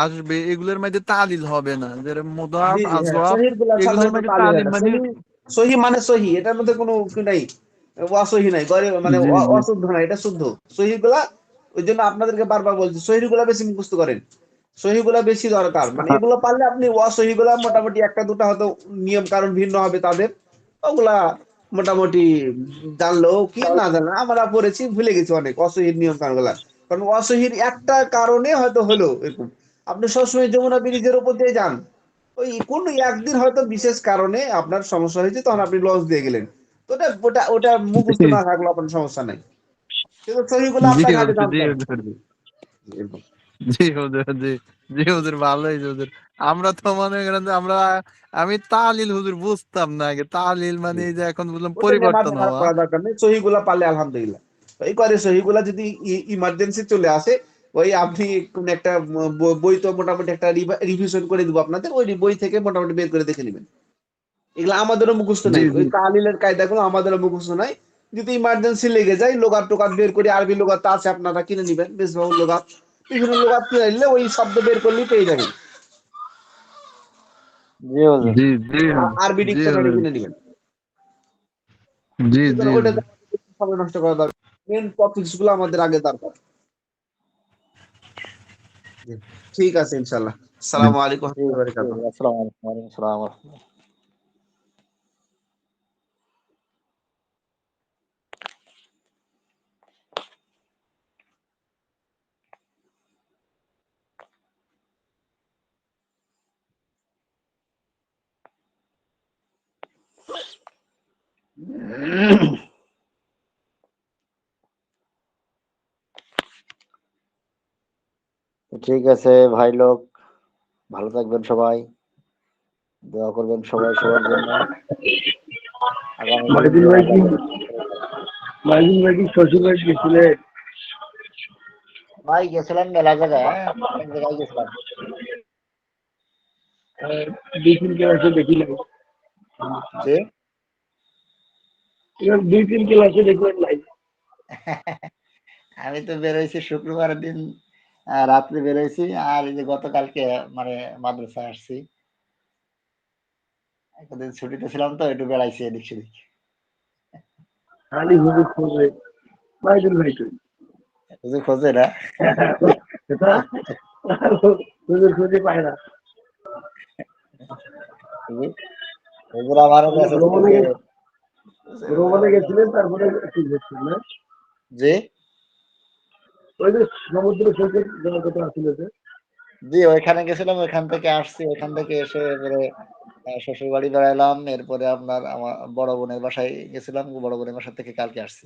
আসবে এগুলোর মধ্যে তালিল হবে না, যে মুদাফ জি জি, হ্যাঁ আসওয়াব সহিহ গুলা এগুলোর সাধারণত মধ্যে তালিল হয় তালিল না। মানে। সহি, সহি মানে সহি, এটার মধ্যে কোনো কি নাই, অসহি নাই, মানে জি জি অশুদ্ধ নাই, এটা শুদ্ধ। সহি গুলা, ওই জন্য আপনাদেরকে বারবার বলছি সহি গুলা বেশি মুখস্থ করেন, সহি গুলা বেশি দরকার। মানে এগুলো পারলে আপনি অসহি গুলা মোটামুটি একটা দুটা হয়তো নিয়ম কারণ ভিন্ন হবে তাদের, ওগুলা মোটামুটি জানলেও কি না জানলে, আমরা পড়েছি ভুলে গেছি অনেক অসহির নিয়ম কারণ গুলা। কারণ অসহির একটা কারণে হয়তো হলো এরকম, আপনি সবসময় যমুনা ব্রিজের উপর দিয়ে যান, ওই কোন একদিন হয়তো বিশেষ কারণে আপনার সমস্যা হয়েছে, তখন আপনি লস দিয়ে গেলেন। তো ওটা ওটা ওটা মুখস্থ না থাকলেও আপনার সমস্যা নাই, কিন্তু সহিগুলো জি আপনাকে আগে হুজুর, জি জানতে হবে। হুজুর, এরকম। জি হুজুর, জি জি হুজুর, ভালোই হুজুর। আমরা তো মনে করেন যে আমি তালিল হুজুর বুঝতাম না আগে, তালিল মানে এই যে এখন বুঝলাম ওটা নিয়ে মাথা পরিবর্তন খারাপ হওয়া। করার দরকার নেই, সহিগুলা পারলে আলহামদুলিল্লাহ। এই করে সহিগুলা যদি ইমার্জেন্সি চলে আসে, ওই আপনি কোন একটা বই তো মোটামুটি একটা রিভিশন করে দিব আপনাদের, ওই বই থেকে মোটামুটি বের করে দেখে নেবেন। এগুলো আমাদেরও মুখস্থ জি নাই, জি ওই তাহলিলের কায়দাগুলো আমাদেরও মুখস্থ নাই। যদি ইমার্জেন্সি লেগে যায়, লোগাত টোকাত বের করে, আরবি লোগাত আছে আপনারা কিনে নিবেন, বেশবাহু লোগাত, বিভিন্ন লোগাত কিনে নিলে ওই শব্দ বের করলেই পেয়ে যাবেন। জি হুজুর। জি জি আরবি জি ডিকশনারি হুজুর, কিনে নিবেন। জি জি সুতরাং ওইটা হুজুর, সময় নষ্ট করা দরকার, মেন টপিকস গুলো আমাদের আগে দরকার। জি, ঠিক আছে ইনশাল্লাহ। জি। আসসালামু আলাইকুম ওয়া ঠিক রাহমাতুল্লাহি ওয়া ঠিক বারাকাতুহু। আসসালামু আলাইকুম। ওয়ালাইকুম আসসালাম। ঠিক আছে ভাই লোক, ভালো থাকবেন সবাই, দোয়া করবেন সবাই সবার জন্য। আগামী দিন মাইদুল যেন ভাই আল্লাহ কি, তাআলা মাইদুল ভাই কি শ্বশুর বাড়ি গেছিলে? ভাই গেছিলাম মেলা জায়গায়, অনেক জায়গায় গেছিলাম। 2-3 ক্লাসে দেখি নাই, যে 2-3 ক্লাসে দেখলাম নাই। আমি তো বেরোইছি শুক্রবারের দিন, রাত্রে বেরোইছি, আর এই যে গতকালকে মানে মাদ্রাসায় আসছি। একদিন ছুটিতে ছিলাম তো একটু বেড়াইছি এদিক সেদিক। খালি হুজুর খোঁজে, বাইদুল ভাই কই? হুজুর খোঁজে না। এটা হুজুর খুঁজে পায় না। হুজুর হুজুর আমারও আপনি মেসেজ করছে। ভ্রমণে গেছিলেন, তারপরে কি দেখছেন না? জি ওই যে সমুদ্র সৈকত যাওয়ার কথা আসলে যে, জি ওইখানে গেছিলাম, ওইখান থেকে আসছি, ওইখান থেকে এসে এবারে শ্বশুর বাড়ি বেড়াইলাম, এরপরে আপনার আমার বড় বোনের বাসায় গেছিলাম, বড় বোনের বাসা থেকে কালকে আসছি।